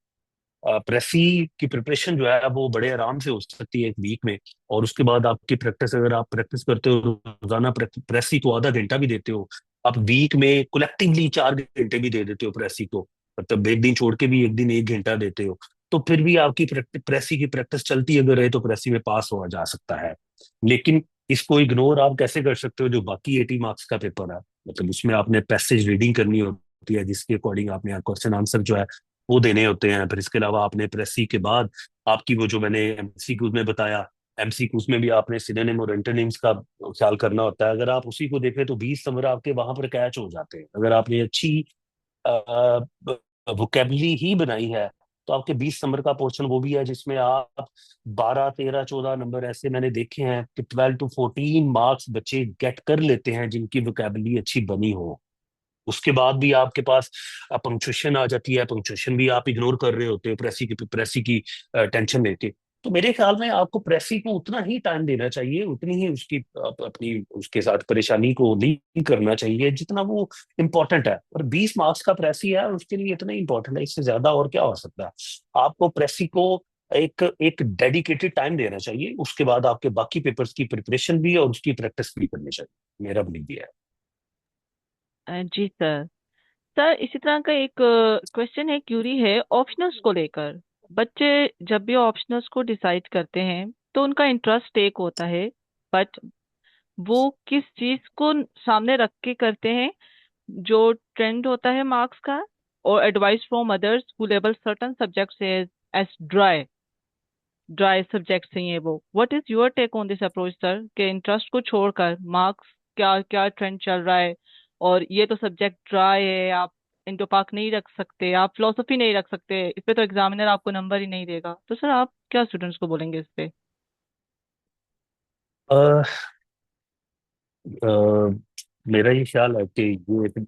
प्रेसी की प्रिपरेशन जो है वो बड़े आराम से हो सकती है एक वीक में। और उसके बाद आपकी प्रैक्टिस, अगर आप प्रैक्टिस करते हो रोजाना, प्रेसी को आधा घंटा भी देते हो, आप वीक में कलेक्टिवली 4 घंटे भी दे देते हो प्रेसी को, मतलब एक दिन छोड़ के भी एक दिन 1 घंटा देते हो, तो फिर भी आपकी प्रेसी की प्रैक्टिस चलती अगर रहे तो प्रेसी में पास हुआ जा सकता है। लेकिन इसको इग्नोर आप कैसे कर सकते हो? जो बाकी 80 मार्क्स का पेपर है, मतलब उसमें आपने पैसेज रीडिंग करनी होती है, जिसके अकॉर्डिंग आपने क्वेश्चन आंसर जो है वो देने होते हैं। फिर इसके अलावा आपने प्रेसी के बाद आपकी वो जो मैंने एमसीक्यूज में बताया, एमसीक्यूज में भी आपने सिनोनिम और एंटोनिम्स का ख्याल करना होता है। अगर आप उसी को देखें तो 20 नंबर आपके वहां पर कैच हो जाते हैं। अगर आपने अच्छी वोकेबलरी ही बनाई है तो आपके 20 नंबर का पोर्शन वो भी है जिसमें आप 12, 13, 14 नंबर ऐसे मैंने देखे हैं कि 12 to 14 मार्क्स बच्चे गेट कर लेते हैं जिनकी वोकेबलरी अच्छी बनी हो। उसके बाद भी आपके पास पंक्चुएशन आ जाती है, पंक्चुएशन भी आप इग्नोर कर रहे होते हो प्रेसी की टेंशन लेके। तो मेरे ख्याल में आपको प्रेसी को उतना ही टाइम देना चाहिए, उतनी ही उसकी अपनी उसके साथ परेशानी को नहीं करना चाहिए जितना वो इम्पोर्टेंट है। और 20 मार्क्स का प्रेसी है, उसके लिए इतना ही इंपॉर्टेंट है, इससे ज्यादा और क्या हो सकता है? आपको प्रेसी को एक एक डेडिकेटेड टाइम देना चाहिए, उसके बाद आपके बाकी पेपर्स की प्रिपरेशन भी और उसकी प्रैक्टिस भी करनी चाहिए, मेरा बिलीव ये है। जी सर। सर इसी तरह का एक क्वेश्चन है, क्यूरी है ऑप्शनल्स को लेकर। बच्चे जब भी ऑप्शनल्स को डिसाइड करते हैं तो उनका इंटरेस्ट एक होता है, बट वो किस चीज को सामने रख के करते हैं? जो ट्रेंड होता है मार्क्स का, और advice from others who label certain subjects as dry, dry subjects हैं ये वो। What is your take on this approach sir, के इंटरेस्ट को छोड़कर मार्क्स क्या क्या ट्रेंड चल रहा है, और ये तो सब्जेक्ट ड्राई है, आप इंटो पार्क नहीं रख सकते, आप फिलोसफी नहीं रख सकते, इस पे तो एग्जामिनर आपको नंबर ही नहीं देगा। तो सर आप क्या स्टूडेंट्स को बोलेंगे इस पे? अ, मेरा ये ख्याल है कि ये एक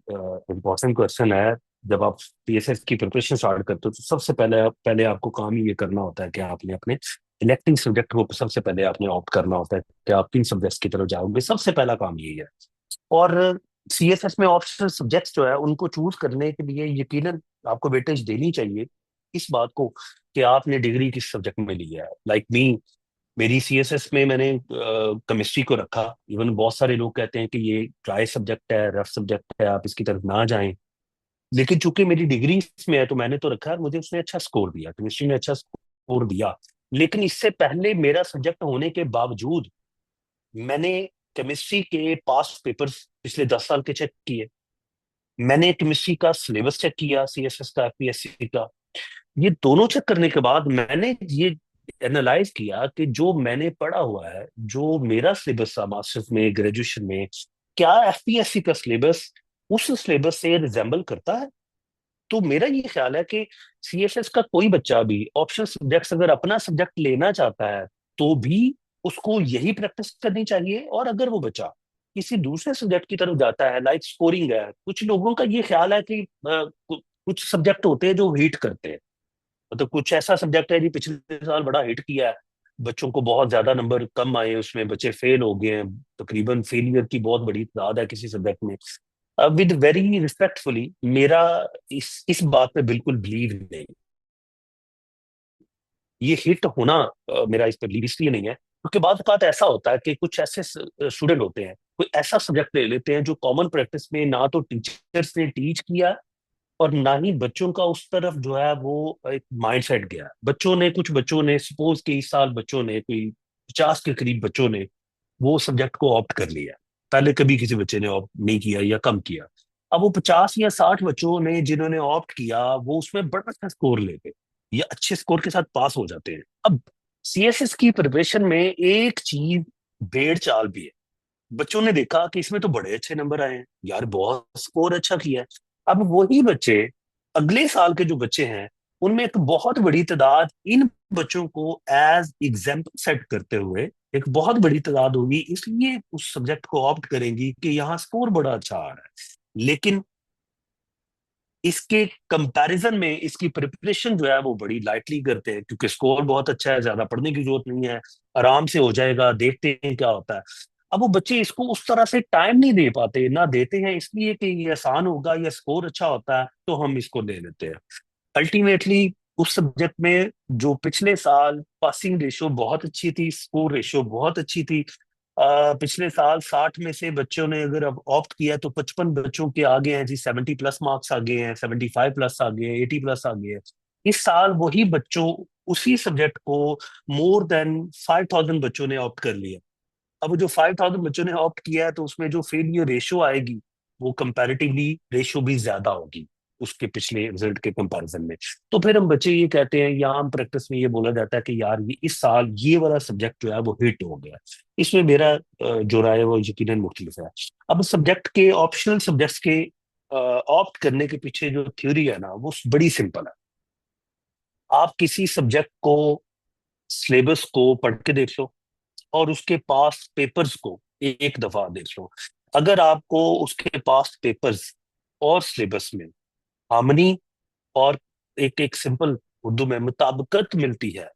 इम्पोर्टेंट क्वेश्चन है। जब आप पीएसएस की प्रिपरेशन स्टार्ट करते हो तो सबसे पहले आपको काम ये करना होता है कि आपने अपने इलेक्टिंग सब्जेक्ट को सबसे पहले आपने ऑप्ट करना होता है कि आप किन सब्जेक्ट्स की तरफ जाओगे। सबसे पहला काम यही है। और सीएसएस में ऑप्शनल सब्जेक्ट्स जो है उनको चूज करने के लिए यकीनन आपको वेटेज देनी चाहिए इस बात को कि आपने डिग्री किस सब्जेक्ट में ली है। लाइक मी, मेरी सीएसएस में मैंने केमिस्ट्री को रखा। इवन बहुत सारे लोग कहते हैं कि ये ड्राई सब्जेक्ट है, रफ सब्जेक्ट है, आप इसकी तरफ ना जाएं। लेकिन चूंकि मेरी डिग्री इसमें है तो मैंने तो रखा है, मुझे उसने अच्छा स्कोर दिया, केमिस्ट्री में अच्छा स्कोर दिया। लेकिन इससे पहले मेरा सब्जेक्ट होने के बावजूद मैंने केमिस्ट्री के पास्ट पेपर्स पिछले 10 साल के चेक किए। मैंने केमिस्ट्री का सिलेबस चेक किया, सीएसएस का, एफपीएससी का। ये दोनों चेक करने के बाद मैंने ये एनालाइज किया कि जो मैंने पढ़ा हुआ है, जो मेरा सिलेबस था मास्टर्स में, ग्रेजुएशन में, क्या एफपीएससी का सिलेबस उस सिलेबस से रिजेंबल करता है? तो मेरा ये ख्याल है कि सीएसएस का कोई बच्चा भी ऑप्शनल सब्जेक्ट्स अगर अपना सब्जेक्ट लेना चाहता है तो भी उसको यही प्रैक्टिस करनी चाहिए। और अगर वो बच्चा किसी दूसरे सब्जेक्ट की तरफ जाता है, लाइक स्कोरिंग है, कुछ लोगों का ये ख्याल है कि कुछ सब्जेक्ट होते हैं जो हिट करते हैं। मतलब कुछ ऐसा सब्जेक्ट है जी पिछले साल बड़ा हिट किया है, बच्चों को बहुत ज्यादा नंबर कम आए, उसमें बच्चे फेल हो गए हैं, तकरीबन फेलियर की बहुत बड़ी तादाद है किसी सब्जेक्ट में। विद वेरी रिस्पेक्टफुली, मेरा इस बात पे बिल्कुल बिलीव नहीं। ये हिट होना मेरा इस पर बिलीव इसलिए नहीं है क्योंकि बाद बात ऐसा होता है कि कुछ ऐसे स्टूडेंट होते हैं, कोई ऐसा सब्जेक्ट ले लेते हैं जो कॉमन प्रैक्टिस में ना तो टीचर्स ने टीच किया और ना ही बच्चों का उस तरफ जो है वो एक माइंड सेट गया। कुछ बच्चों ने सपोज कि इस साल बच्चों ने कोई 50 के करीब बच्चों ने वो सब्जेक्ट को ऑप्ट कर लिया। पहले कभी किसी बच्चे ने ऑप्ट नहीं किया या कम किया। अब वो 50 या 60 बच्चों ने जिन्होंने ऑप्ट किया वो उसमें बड़ा अच्छा स्कोर ले गए या अच्छे स्कोर के साथ पास हो जाते हैं। अब सीएसएस की प्रिपरेशन में एक चीज भेड़ चाल भी है। बच्चों ने देखा कि इसमें तो बड़े अच्छे नंबर आए हैं यार, बहुत स्कोर अच्छा किया है। अब वही बच्चे, अगले साल के जो बच्चे हैं, उनमें एक बहुत बड़ी तादाद इन बच्चों को एज एग्जाम्पल सेट करते हुए एक बहुत बड़ी तादाद होगी, इसलिए उस सब्जेक्ट को ऑप्ट करेंगी कि यहाँ स्कोर बड़ा अच्छा आ रहा है। लेकिन इसके कंपैरिजन में इसकी प्रिपरेशन जो है वो बड़ी लाइटली करते हैं क्योंकि स्कोर बहुत अच्छा है, ज्यादा पढ़ने की जरूरत नहीं है, आराम से हो जाएगा, देखते हैं क्या होता है। अब वो बच्चे इसको उस तरह से टाइम नहीं दे पाते, ना देते हैं इसलिए कि ये आसान होगा या स्कोर अच्छा होता है तो हम इसको ले लेते हैं। अल्टीमेटली उस सब्जेक्ट में जो पिछले साल पासिंग रेशो बहुत अच्छी थी, स्कोर रेशो बहुत अच्छी थी, पिछले साल 60 में से बच्चों ने अगर अब ऑप्ट किया तो 55 बच्चों के आगे हैं जी, 70+ मार्क्स आ गए हैं, 75+ आ गए हैं, 80+ आ गए हैं। इस साल वही बच्चों, उसी सब्जेक्ट को मोर देन 5000 बच्चों ने ऑप्ट कर लिया। अब जो 5,000 बच्चों ने ऑप्ट किया है तो उसमें जो फेलियर रेशो आएगी वो कंपैरेटिवली रेशो भी ज्यादा होगी उसके पिछले रिजल्ट के कंपैरिजन में। तो फिर हम बच्चे ये कहते हैं या आम प्रैक्टिस में ये बोला जाता है कि यार ये इस साल ये वाला सब्जेक्ट जो है वो हिट हो गया। इसमें मेरा जो राय है वो यकीनन मुख्तलिफ है। अब सब्जेक्ट के ऑप्शनल सब्जेक्ट्स के ऑप्ट करने के पीछे जो थ्योरी है ना वो बड़ी सिंपल है। आप किसी सब्जेक्ट को सिलेबस को पढ़ के देख लो और उसके पास पेपर्स को एक दफा देख लो। अगर आपको उसके पास पेपर्स और सिलेबस में हार्मनी और एक एक सिंपल उर्दू में मुताबिकत मिलती है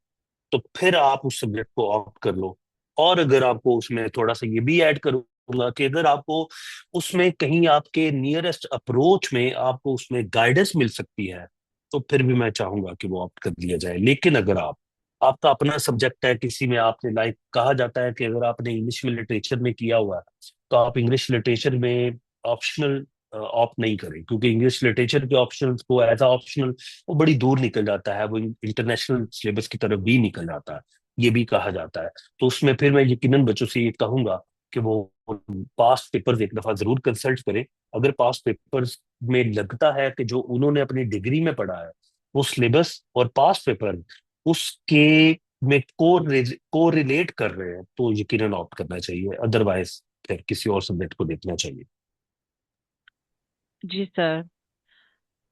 तो फिर आप उस सब्जेक्ट को ऑप्ट कर लो। और अगर आपको उसमें थोड़ा सा ये भी ऐड करूंगा कि अगर आपको उसमें कहीं आपके नियरेस्ट अप्रोच में आपको उसमें गाइडेंस मिल सकती है तो फिर भी मैं चाहूंगा कि वो ऑप्ट कर दिया जाए। लेकिन अगर आपका अपना सब्जेक्ट है किसी में आपने लाइक कहा जाता है कि अगर आपने इंग्लिश में लिटरेचर में किया हुआ है तो आप इंग्लिश लिटरेचर में ऑप्शनल ऑप्ट नहीं करें क्योंकि इंग्लिश लिटरेचर के ऑप्शनल को एज अ ऑप्शनल वो बड़ी दूर निकल जाता है, वो इंटरनेशनल सिलेबस की तरफ भी निकल जाता है, ये भी कहा जाता है। तो उसमें फिर मैं यकीनन बच्चों से ये कहूंगा कि वो पास्ट पेपर्स एक दफा जरूर कंसल्ट करें। अगर पास्ट पेपर्स में लगता है कि जो उन्होंने अपनी डिग्री में पढ़ा है वो सिलेबस और पास्ट पेपर उसके में को रिलेट कर रहे हैं तो यकीनन ऑप्ट करना चाहिए, अदरवाइज फिर किसी और सब्जेक्ट को देखना चाहिए। जी सर।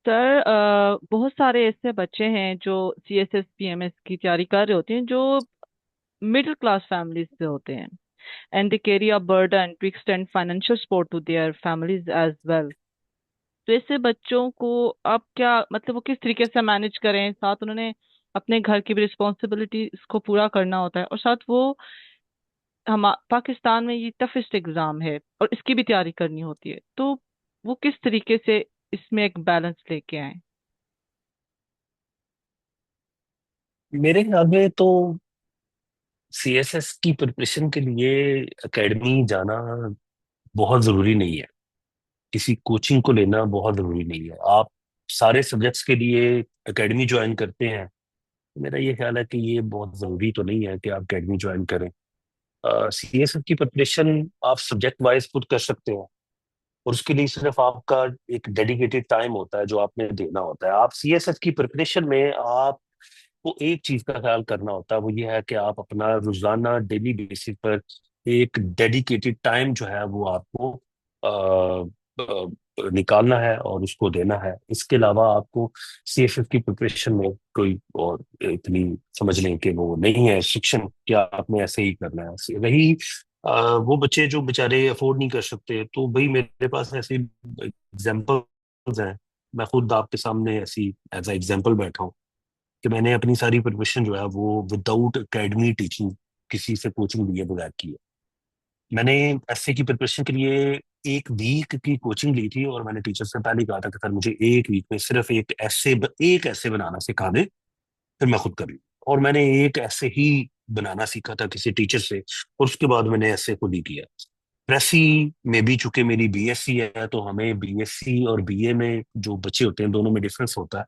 सर बहुत सारे ऐसे बच्चे हैं जो CSS PMS की तैयारी कर रहे होते हैं जो मिडिल क्लास फैमिलीज से होते हैं, and they carry a burden to extend financial support to their families as well. तो ऐसे बच्चों को आप क्या मतलब वो किस तरीके से मैनेज करें, साथ उन्होंने अपने घर की भी रिस्पॉन्सिबिलिटी को पूरा करना होता है और साथ वो हम पाकिस्तान में ये टफेस्ट एग्जाम है और इसकी भी तैयारी करनी होती है, तो वो किस तरीके से इसमें एक बैलेंस लेके आए। मेरे ख्याल में तो सीएसएस की प्रिपरेशन के लिए एकेडमी जाना बहुत जरूरी नहीं है, किसी कोचिंग को लेना बहुत जरूरी नहीं है। आप सारे सब्जेक्ट्स के लिए एकेडमी ज्वाइन करते हैं, मेरा ये ख्याल है कि ये बहुत जरूरी तो नहीं है कि आप एकेडमी ज्वाइन करें। सीएसएस की प्रिपरेशन आप सब्जेक्ट वाइज खुद कर सकते हो और उसके लिए सिर्फ आपका एक डेडिकेटेड टाइम होता है जो आपने देना होता है। आप सीएसएस की प्रिपरेशन में आपको एक चीज का ख्याल करना होता है, वो ये है कि आप अपना रोजाना डेली बेसिस पर एक डेडिकेटेड टाइम जो है वो आपको निकालना है और उसको देना है। इसके अलावा आपको सीएसएस की प्रिपरेशन में कोई और इतनी समझ लें कि वो नहीं है शिक्षण, क्या आपने ऐसे ही करना है। रही वो बच्चे जो बेचारे अफोर्ड नहीं कर सकते तो भाई मेरे पास ऐसे एग्जाम्पल्स हैं। मैं खुद आपके सामने ऐसी एज ए एग्जाम्पल बैठा हूँ कि मैंने अपनी सारी प्रिपरेशन जो है वो विदाउट एकेडमी टीचिंग किसी से कोचिंग लिए बगैर की है। मैंने एसए की प्रिपरेशन के लिए एक वीक की कोचिंग ली थी और मैंने टीचर से पहले ही कहा था कि सर मुझे एक वीक में सिर्फ एक ऐसे बनाना सिखा दे, फिर मैं खुद कर लूँ। और मैंने एक ऐसे ही बनाना सीखा था किसी टीचर से और उसके बाद मैंने ऐसे खुद ही किया। प्रेसी में भी चूंकि मेरी बीएससी है तो हमें बीएससी और बीए में जो बच्चे होते हैं दोनों में डिफरेंस होता है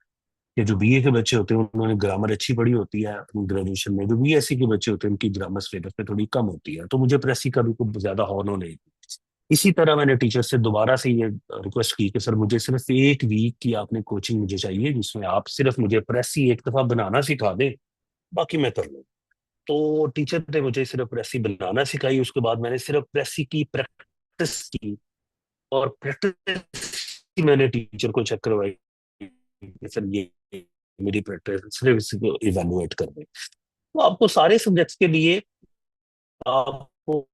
कि जो बीए के बच्चे होते हैं उन्होंने ग्रामर अच्छी पढ़ी होती है अपनी ग्रेजुएशन में, जो बीएससी के बच्चे होते हैं उनकी ग्रामर सिलेबस में थोड़ी कम होती है, तो मुझे प्रेसी का भी कुछ ज्यादा हॉनो नहीं थी। इसी तरह मैंने टीचर से दोबारा से ये रिक्वेस्ट की कि सर मुझे सिर्फ एक वीक की आपने कोचिंग मुझे चाहिए जिसमें आप सिर्फ मुझे प्रेसी एक दफा बनाना सिखा दें, बाकी मैं कर लूँ। तो टीचर ने मुझे सिर्फ प्रेसी बनाना सिखाई, उसके बाद मैंने सिर्फ प्रेसी की प्रैक्टिस की और प्रैक्टिस की मैंने टीचर को चेक करवाई कि सर ये मेरी प्रैक्टिस सिर्फ इसको इवेलुएट कर दें। तो आपको सारे सब्जेक्ट्स के लिए आपको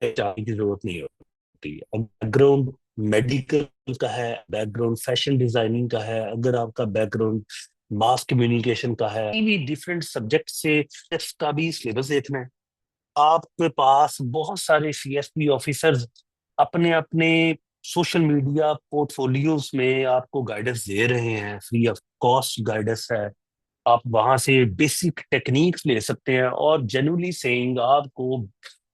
जाने की जरूरत नहीं होती है। बैकग्राउंड मेडिकल का है, बैकग्राउंड फैशन डिजाइनिंग का है, अगर आपका बैकग्राउंड मास कम्युनिकेशन का है, भी डिफरेंट सब्जेक्ट से का भी सिलेबस देखना है। आपके पास बहुत सारे सीएसपी ऑफिसर्स अपने अपने सोशल मीडिया पोर्टफोलियोज में आपको गाइडेंस दे रहे हैं, फ्री ऑफ कॉस्ट गाइडेंस है। आप वहां से बेसिक टेक्निक्स ले सकते हैं और जेन्युइनली सेइंग आपको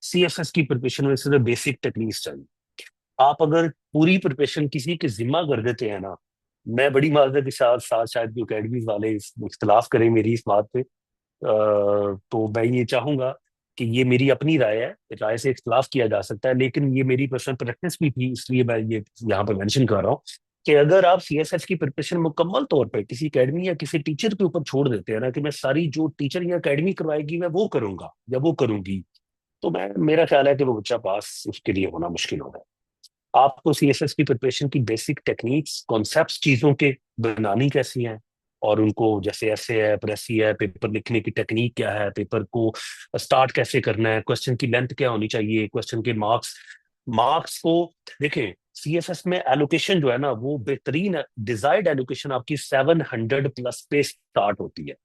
सीएसएस की प्रिपरेशन में सिर्फ बेसिक टेक्निक्स चाहिए। आप अगर पूरी प्रिपरेशन किसी के जिम्मा कर देते हैं ना, मैं बड़ी माजरत के साथ साथ शायद कि अकेडमीज वाले इख्तलाफ करें मेरी इस बात पे, तो मैं ये चाहूंगा कि ये मेरी अपनी राय है, राय से इख्तलाफ किया जा सकता है, लेकिन ये मेरी पर्सनल प्रेफरेंस भी थी, इसलिए मैं ये यहाँ पर मेंशन कर रहा हूँ कि अगर आप सीएसएस की प्रिपरेशन मुकम्मल तौर पे किसी एकेडमी या किसी टीचर के ऊपर छोड़ देते हैं ना, कि मैं सारी जो टीचर या एकेडमी करवाएगी मैं वो करूंगा या वो करूंगी, तो मैं मेरा ख्याल है कि वो बच्चा पास उसके लिए होना मुश्किल होगा। आपको सीएसएस की प्रिपरेशन की बेसिक टेक्निक्स, कॉन्सेप्ट्स चीजों के बनानी कैसी हैं, और उनको जैसे ऐसे है, प्रेसी है, पेपर लिखने की टेक्निक क्या है, पेपर को स्टार्ट कैसे करना है, क्वेश्चन की लेंथ क्या होनी चाहिए, क्वेश्चन के मार्क्स, मार्क्स को देखें। सीएसएस में एलोकेशन जो है ना, वो बेहतरीन डिजायर्ड एलोकेशन आपकी 700 प्लस पे स्टार्ट होती है।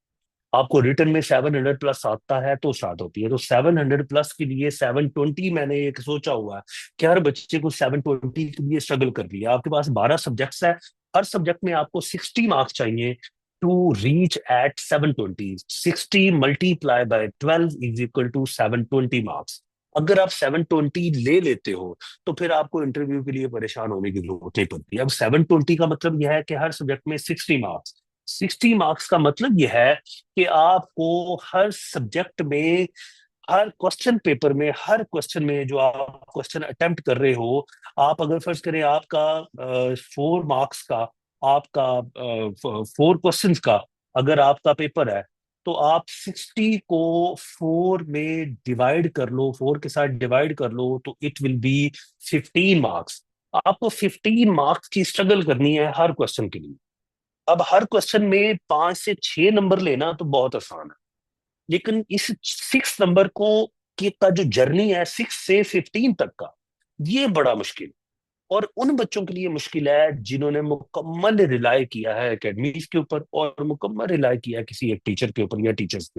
आपको रिटर्न में 700 प्लस आता है तो स्टार्ट होती है, तो 700 प्लस के लिए 720 मैंने एक सोचा हुआ है कि हर बच्चे को 720 के लिए स्ट्रगल कर लिया। आपके पास 12 सब्जेक्ट्स है, हर सब्जेक्ट में आपको 60 मार्क्स चाहिए to reach at 720। 60 multiply by 12 is equal to 720 marks. अगर आप 720 ले लेते हो तो फिर आपको इंटरव्यू के लिए परेशान होने की जरूरत नहीं पड़ती। अब 720 का मतलब यह है कि हर सब्जेक्ट में 60 मार्क्स। 60 मार्क्स का मतलब यह है कि आपको हर सब्जेक्ट में, हर क्वेश्चन पेपर में, हर क्वेश्चन में जो आप क्वेश्चन अटेम्प्ट कर रहे हो, आप अगर फर्ज करें आपका 4 मार्क्स का, आपका 4 क्वेश्चंस का अगर आपका पेपर है, तो आप 60 को 4 में डिवाइड कर लो, 4 के साथ डिवाइड कर लो, तो इट विल बी 15 मार्क्स। आपको 15 मार्क्स की स्ट्रगल करनी है हर क्वेश्चन के लिए। अब हर क्वेश्चन में 5 से 6 नंबर लेना तो बहुत आसान है, लेकिन इस 6 नंबर को का जो जर्नी है 6 से 15 तक का, ये बड़ा मुश्किल है। और उन बच्चों के लिए मुश्किल है जिन्होंने मुकम्मल रिलाय किया है एकेडमीज के ऊपर, और मुकम्मल रिलाय किया है किसी एक टीचर के ऊपर या टीचर्स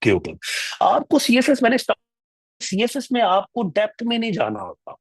के ऊपर। आपको सीएसएस, मैंने सीएसएस में आपको डेप्थ में नहीं जाना होता।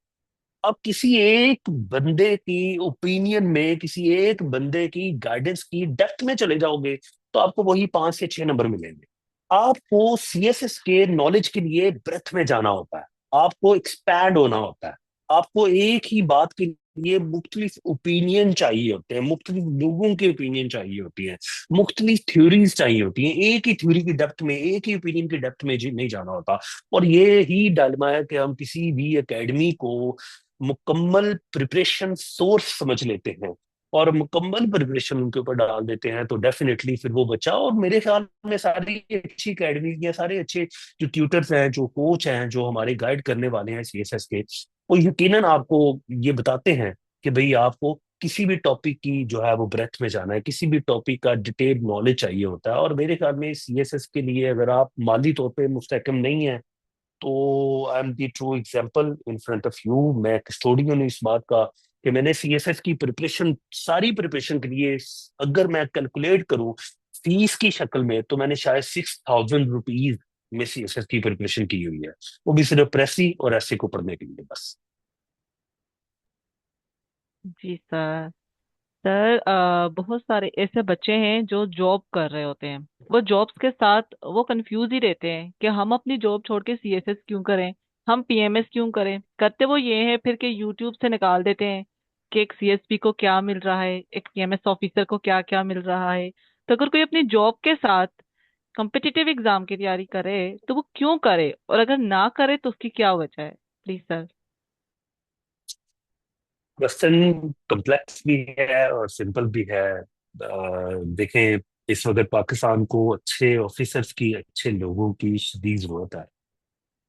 आप किसी एक बंदे की ओपिनियन में, किसी एक बंदे की गाइडेंस की डेप्थ में चले जाओगे तो आपको वही 5 से 6 नंबर मिलेंगे। आपको सीएसएस के नॉलेज के लिए ब्रेथ में जाना होता है, आपको एक्सपैंड होना होता है, आपको एक ही बात के लिए मुख्तलिफ ओपिनियन चाहिए होते हैं, मुख्तलिफ लोगों की ओपिनियन चाहिए होती है, मुख्तलिफ थ्योरीज चाहिए होती हैं। एक ही थ्योरी की डेप्थ में, एक ही ओपिनियन की डेप्थ में नहीं जाना होता। और ये ही डायलेमा है कि हम किसी भी एकेडमी को मुकम्मल प्रिपरेशन सोर्स समझ लेते हैं और मुकम्मल प्रिपरेशन उनके ऊपर डाल देते हैं, तो डेफिनेटली फिर वो बच्चा, और मेरे ख्याल में सारी अच्छी अकेडमी या सारे अच्छे जो ट्यूटर्स हैं, जो कोच हैं, जो हमारे गाइड करने वाले हैं सीएसएस के, वो यकीनन आपको ये बताते हैं कि भाई आपको किसी भी टॉपिक की जो है वो ब्रेथ में जाना है, किसी भी टॉपिक का डिटेल नॉलेज चाहिए होता है। और मेरे ख्याल में सीएसएस के लिए अगर आप माली तौर पे मुस्तहकम नहीं है, तो I am the true example in front of you. मैं कस्टोडियन हूँ इस बात का कि मैंने सीएसएस की प्रिपरेशन, सारी प्रिपरेशन के लिए अगर मैं कैलकुलेट करूँ फीस की शक्ल में, तो मैंने शायद 6000 रुपीज में सीएसएस की प्रिपरेशन की हुई है, वो भी सिर्फ प्रेसी और ऐसे को पढ़ने के लिए बस। जी सर। सर बहुत सारे ऐसे बच्चे हैं जो जॉब कर रहे होते हैं। वो जॉब्स के साथ वो कंफ्यूज ही रहते हैं कि हम अपनी जॉब छोड़ के सीएसएस क्यों करें, हम पीएमएस क्यों करें। करते वो ये है फिर के यूट्यूब से निकाल देते हैं कि एक सीएसपी को क्या मिल रहा है, एक पीएमएस ऑफिसर को क्या क्या मिल रहा है। तो अगर कोई अपनी जॉब के साथ कॉम्पिटिटिव एग्जाम की तैयारी करे तो वो क्यों करे, और अगर ना करे तो उसकी क्या वजह है, प्लीज सर। क्वेश्चन कम्प्लेक्स भी है और सिंपल भी है। देखें, इस वक्त पाकिस्तान को अच्छे ऑफिसर्स की, अच्छे लोगों की शदीद जरूरत है।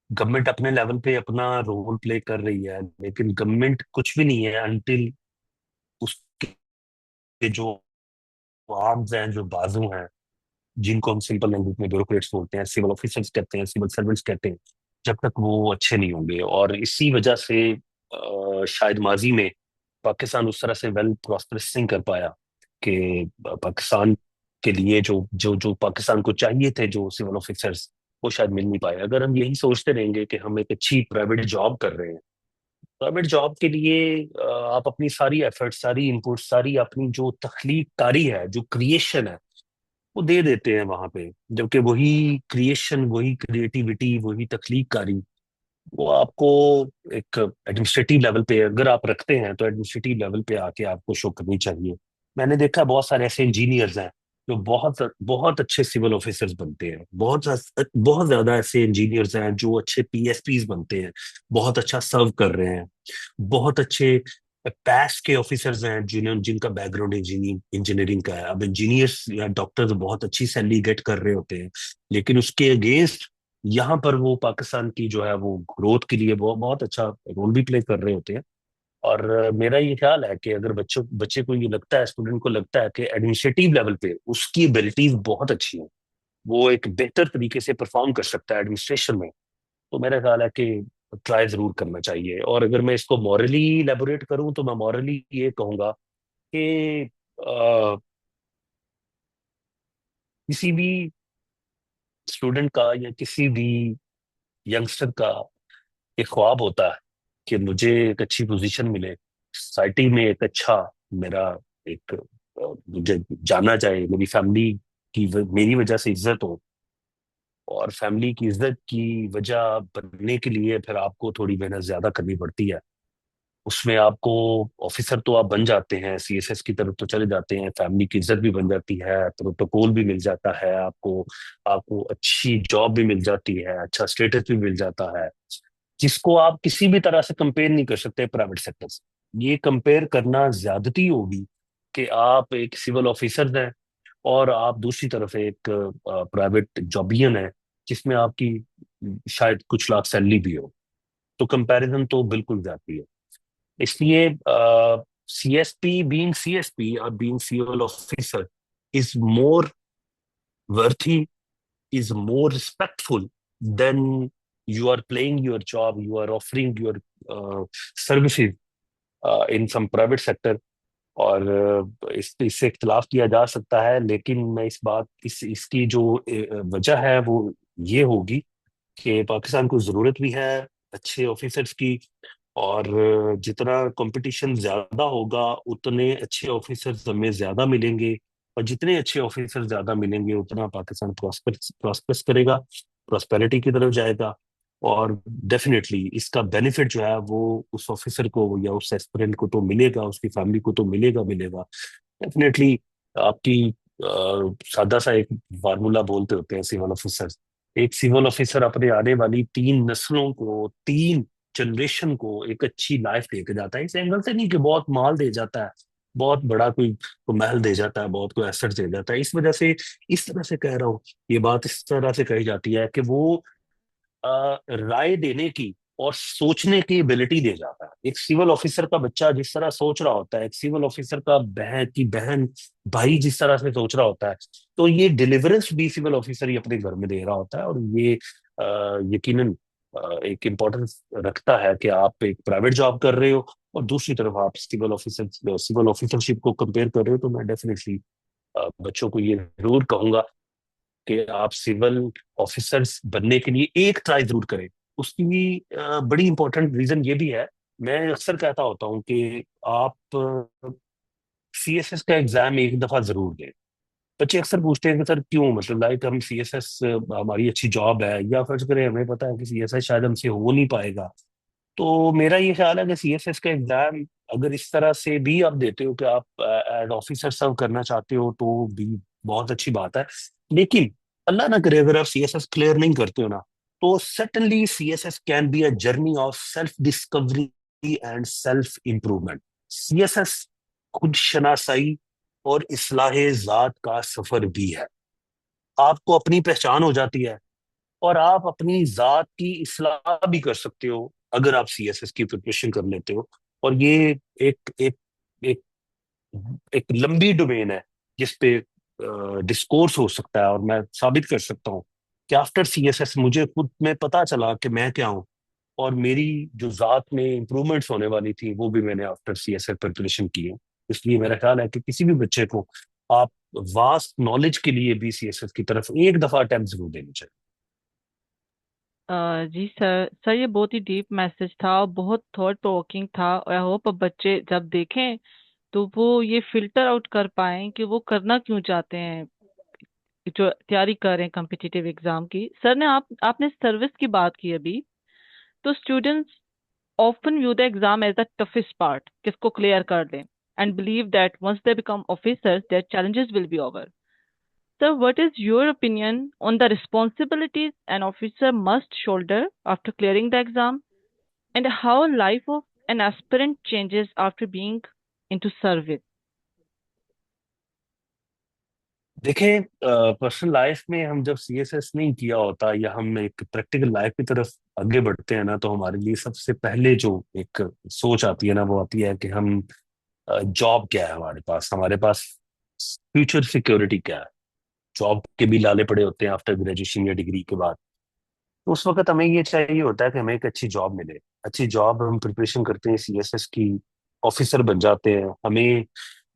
गवर्नमेंट अपने लेवल पे अपना रोल प्ले कर रही है, लेकिन गवर्नमेंट कुछ भी नहीं है अनटिल उसके जो आर्म्स हैं, जो बाजू हैं, जिनको हम सिंपल लैंग्वेज में ब्यूरोक्रेट्स बोलते हैं, सिविल ऑफिसर्स कहते हैं, सिविल सर्वेंट्स कहते हैं, जब तक वो अच्छे नहीं होंगे। और इसी वजह से शायद माजी में पाकिस्तान उस तरह से वेल प्रॉस्पेरस नहीं कर पाया कि पाकिस्तान के लिए जो जो जो पाकिस्तान को चाहिए थे जो सिविल ऑफिसर्स, वो शायद मिल नहीं पाए। अगर हम यही सोचते रहेंगे कि हम एक अच्छी प्राइवेट जॉब कर रहे हैं, प्राइवेट जॉब के लिए आप अपनी सारी एफर्ट, सारी इनपुट, सारी अपनी जो तख्लीक कारी है, जो क्रिएशन है, वो दे देते हैं वहां पे, जबकि वही क्रिएशन, वही क्रिएटिविटी, वही तख्लीक कारी, वो आपको एक एडमिनिस्ट्रेटिव लेवल पे अगर आप रखते हैं तो एडमिनिस्ट्रेटिव लेवल पे आके आपको शो करनी चाहिए। मैंने देखा बहुत सारे ऐसे इंजीनियर्स हैं जो बहुत बहुत अच्छे सिविल ऑफिसर्स बनते हैं, बहुत ज्यादा ऐसे इंजीनियर्स हैं जो अच्छे पीएसपीज बनते हैं, बहुत अच्छा सर्व कर रहे हैं, बहुत अच्छे पैस के ऑफिसर्स हैं जिन्हें जिनका बैकग्राउंड इंजीनियरिंग का है। अब इंजीनियर्स या डॉक्टर्स बहुत अच्छी सैलरी गेट कर रहे होते हैं, लेकिन उसके अगेंस्ट यहाँ पर वो पाकिस्तान की जो है वो ग्रोथ के लिए बहुत अच्छा रोल भी प्ले कर रहे होते हैं। और मेरा ये ख्याल है कि अगर बच्चों बच्चे को ये लगता है, स्टूडेंट को लगता है कि एडमिनिस्ट्रेटिव लेवल पे उसकी एबिलिटीज बहुत अच्छी है, वो एक बेहतर तरीके से परफॉर्म कर सकता है एडमिनिस्ट्रेशन में, तो मेरा ख्याल है कि ट्राई जरूर करना चाहिए। और अगर मैं इसको मॉरली इलेबोरेट करूं तो मैं मॉरली ये कहूंगा कि किसी भी स्टूडेंट का या किसी भी यंगस्टर का एक ख्वाब होता है कि मुझे एक अच्छी पोजीशन मिले सोसाइटी में, एक अच्छा मेरा एक मुझे जाना जाए, मेरी फैमिली की मेरी वजह से इज्जत हो। और फैमिली की इज्जत की वजह बनने के लिए फिर आपको थोड़ी मेहनत ज्यादा करनी पड़ती है। उसमें आपको ऑफिसर तो आप बन जाते हैं, सीएसएस की तरफ तो चले जाते हैं, फैमिली की इज्जत भी बन जाती है, प्रोटोकॉल भी मिल जाता है आपको, आपको अच्छी जॉब भी मिल जाती है, अच्छा स्टेटस भी मिल जाता है, जिसको आप किसी भी तरह से कंपेयर नहीं कर सकते प्राइवेट सेक्टर से। ये कंपेयर करना ज्यादती होगी कि आप एक सिविल ऑफिसर हैं और आप दूसरी तरफ एक प्राइवेट जॉबियन है जिसमें आपकी शायद कुछ लाख सैलरी भी हो, तो कंपैरिजन तो बिल्कुल जाती है। इसलिए सीएसपी बीइंग सीएसपी और being civil officer is more worthy, is more respectful than you are playing your job, you are offering your services in some private sector। और इससे इख्तलाफ किया जा सकता है, लेकिन मैं इस बात इसकी जो वजह है वो ये होगी कि पाकिस्तान को जरूरत भी है अच्छे ऑफिसर्स की। और जितना कंपटीशन ज्यादा होगा उतने अच्छे ऑफिसर्स हमें ज्यादा मिलेंगे, और जितने अच्छे ऑफिसर ज्यादा मिलेंगे उतना पाकिस्तान प्रॉस्पेरस करेगा, प्रॉस्पेरिटी की तरफ जाएगा। और डेफिनेटली इसका बेनिफिट जो है वो उस ऑफिसर को या उस एस्पिरेंट को तो मिलेगा, उसकी फैमिली को तो मिलेगा मिलेगा डेफिनेटली। आपकी सादा सा एक फार्मूला बोलते होते हैं सिविल ऑफिसर, एक सिविल ऑफिसर अपने आने वाली 3 नस्लों को, 3 जनरेशन को एक अच्छी लाइफ देके जाता है। इस एंगल से नहीं कि बहुत माल दे जाता है, बहुत बड़ा कोई महल दे जाता है, बहुत कोई एसेट दे जाता है, इस वजह से इस तरह से कह रहा हूँ। ये बात इस तरह से कही जाती है कि वो राय देने की और सोचने की एबिलिटी दे जाता है। एक सिविल ऑफिसर का बच्चा जिस तरह सोच रहा होता है, एक सिविल ऑफिसर का बहन भाई जिस तरह से सोच रहा होता है, तो ये डिलीवरेंस भी सिविल ऑफिसर ही अपने घर में दे रहा होता है। और ये यकीनन एक इम्पोर्टेंस रखता है कि आप एक प्राइवेट जॉब कर रहे हो और दूसरी तरफ आप सिविल ऑफिसरशिप को कंपेयर कर रहे हो। तो मैं डेफिनेटली बच्चों को ये जरूर कहूंगा कि आप सिविल ऑफिसर्स बनने के लिए एक ट्राई जरूर करें। उसकी भी बड़ी इंपॉर्टेंट रीजन ये भी है, मैं अक्सर कहता होता हूँ कि आप सीएसएस का एग्जाम एक दफा जरूर दें। बच्चे अक्सर पूछते हैं कि सर क्यों, मतलब लाइक हम सीएसएस हमारी अच्छी जॉब है, या फर्ज करें हमें पता है कि सीएसएस शायद हमसे हो नहीं पाएगा। तो मेरा ये ख्याल है कि सीएसएस का एग्जाम अगर इस तरह से भी आप देते हो कि आप एज ऑफिसर सर्व करना चाहते हो तो भी बहुत अच्छी बात है। लेकिन अल्लाह ना करे अगर आप सीएसएस क्लियर नहीं करते हो ना, तो certainly CSS can be a journey of self discovery and self improvement. CSS खुद शनासाई और इस्लाह जात का सफर भी है। आपको अपनी पहचान हो जाती है और आप अपनी जात की इस्लाह भी कर सकते हो अगर आप सीएसएस की प्रिपरेशन कर लेते हो। और ये एक एक एक एक लंबी डोमेन है जिस पे डिस्कोर्स हो सकता है, और मैं साबित कर सकता हूँ कि आफ्टर सीएसएस मुझे खुद में पता चला कि मैं क्या हूँ, और मेरी जो जात में इंप्रूवमेंट्स होने वाली थी वो भी मैंने आफ्टर सीएसएस प्रिपरेशन की है। इसलिए मेरा ख्याल है कि किसी भी बच्चे को आप वास्ट नॉलेज के लिए भी सीएसएस की तरफ एक दफा अटेम्प्ट जरूर देनी चाहिए। जी सर, सर ये बहुत ही डीप मैसेज था और बहुत थॉट प्रोवोकिंग था। और आई होप अब बच्चे जब देखें तो वो ये फिल्टर आउट कर पाएं कि वो करना क्यों चाहते हैं, जो तैयारी कर रहे हैं कम्पिटिटिव एग्जाम की। सर ने आपने सर्विस की बात की अभी। तो students often view the exam as the toughest part, किसको क्लियर कर दें, and believe that once they become officers their challenges will be over। So, what is your opinion on the responsibilities an officer must shoulder after clearing the exam, and how life of an aspirant changes after being into service? देखें, personal life में हम जब CSS नहीं किया होता या हम एक प्रैक्टिकल लाइफ की तरफ आगे बढ़ते हैं ना, तो हमारे लिए सबसे पहले जो एक सोच आती है ना, वो आती है कि हम जॉब क्या है हमारे पास फ्यूचर सिक्योरिटी क्या है। जॉब के भी लाले पड़े होते हैं आफ्टर ग्रेजुएशन या डिग्री के बाद। तो उस वक्त हमें ये चाहिए होता है कि हमें एक अच्छी जॉब मिले। अच्छी जॉब हम प्रिपरेशन करते हैं सीएसएस की, ऑफिसर बन जाते हैं। हमें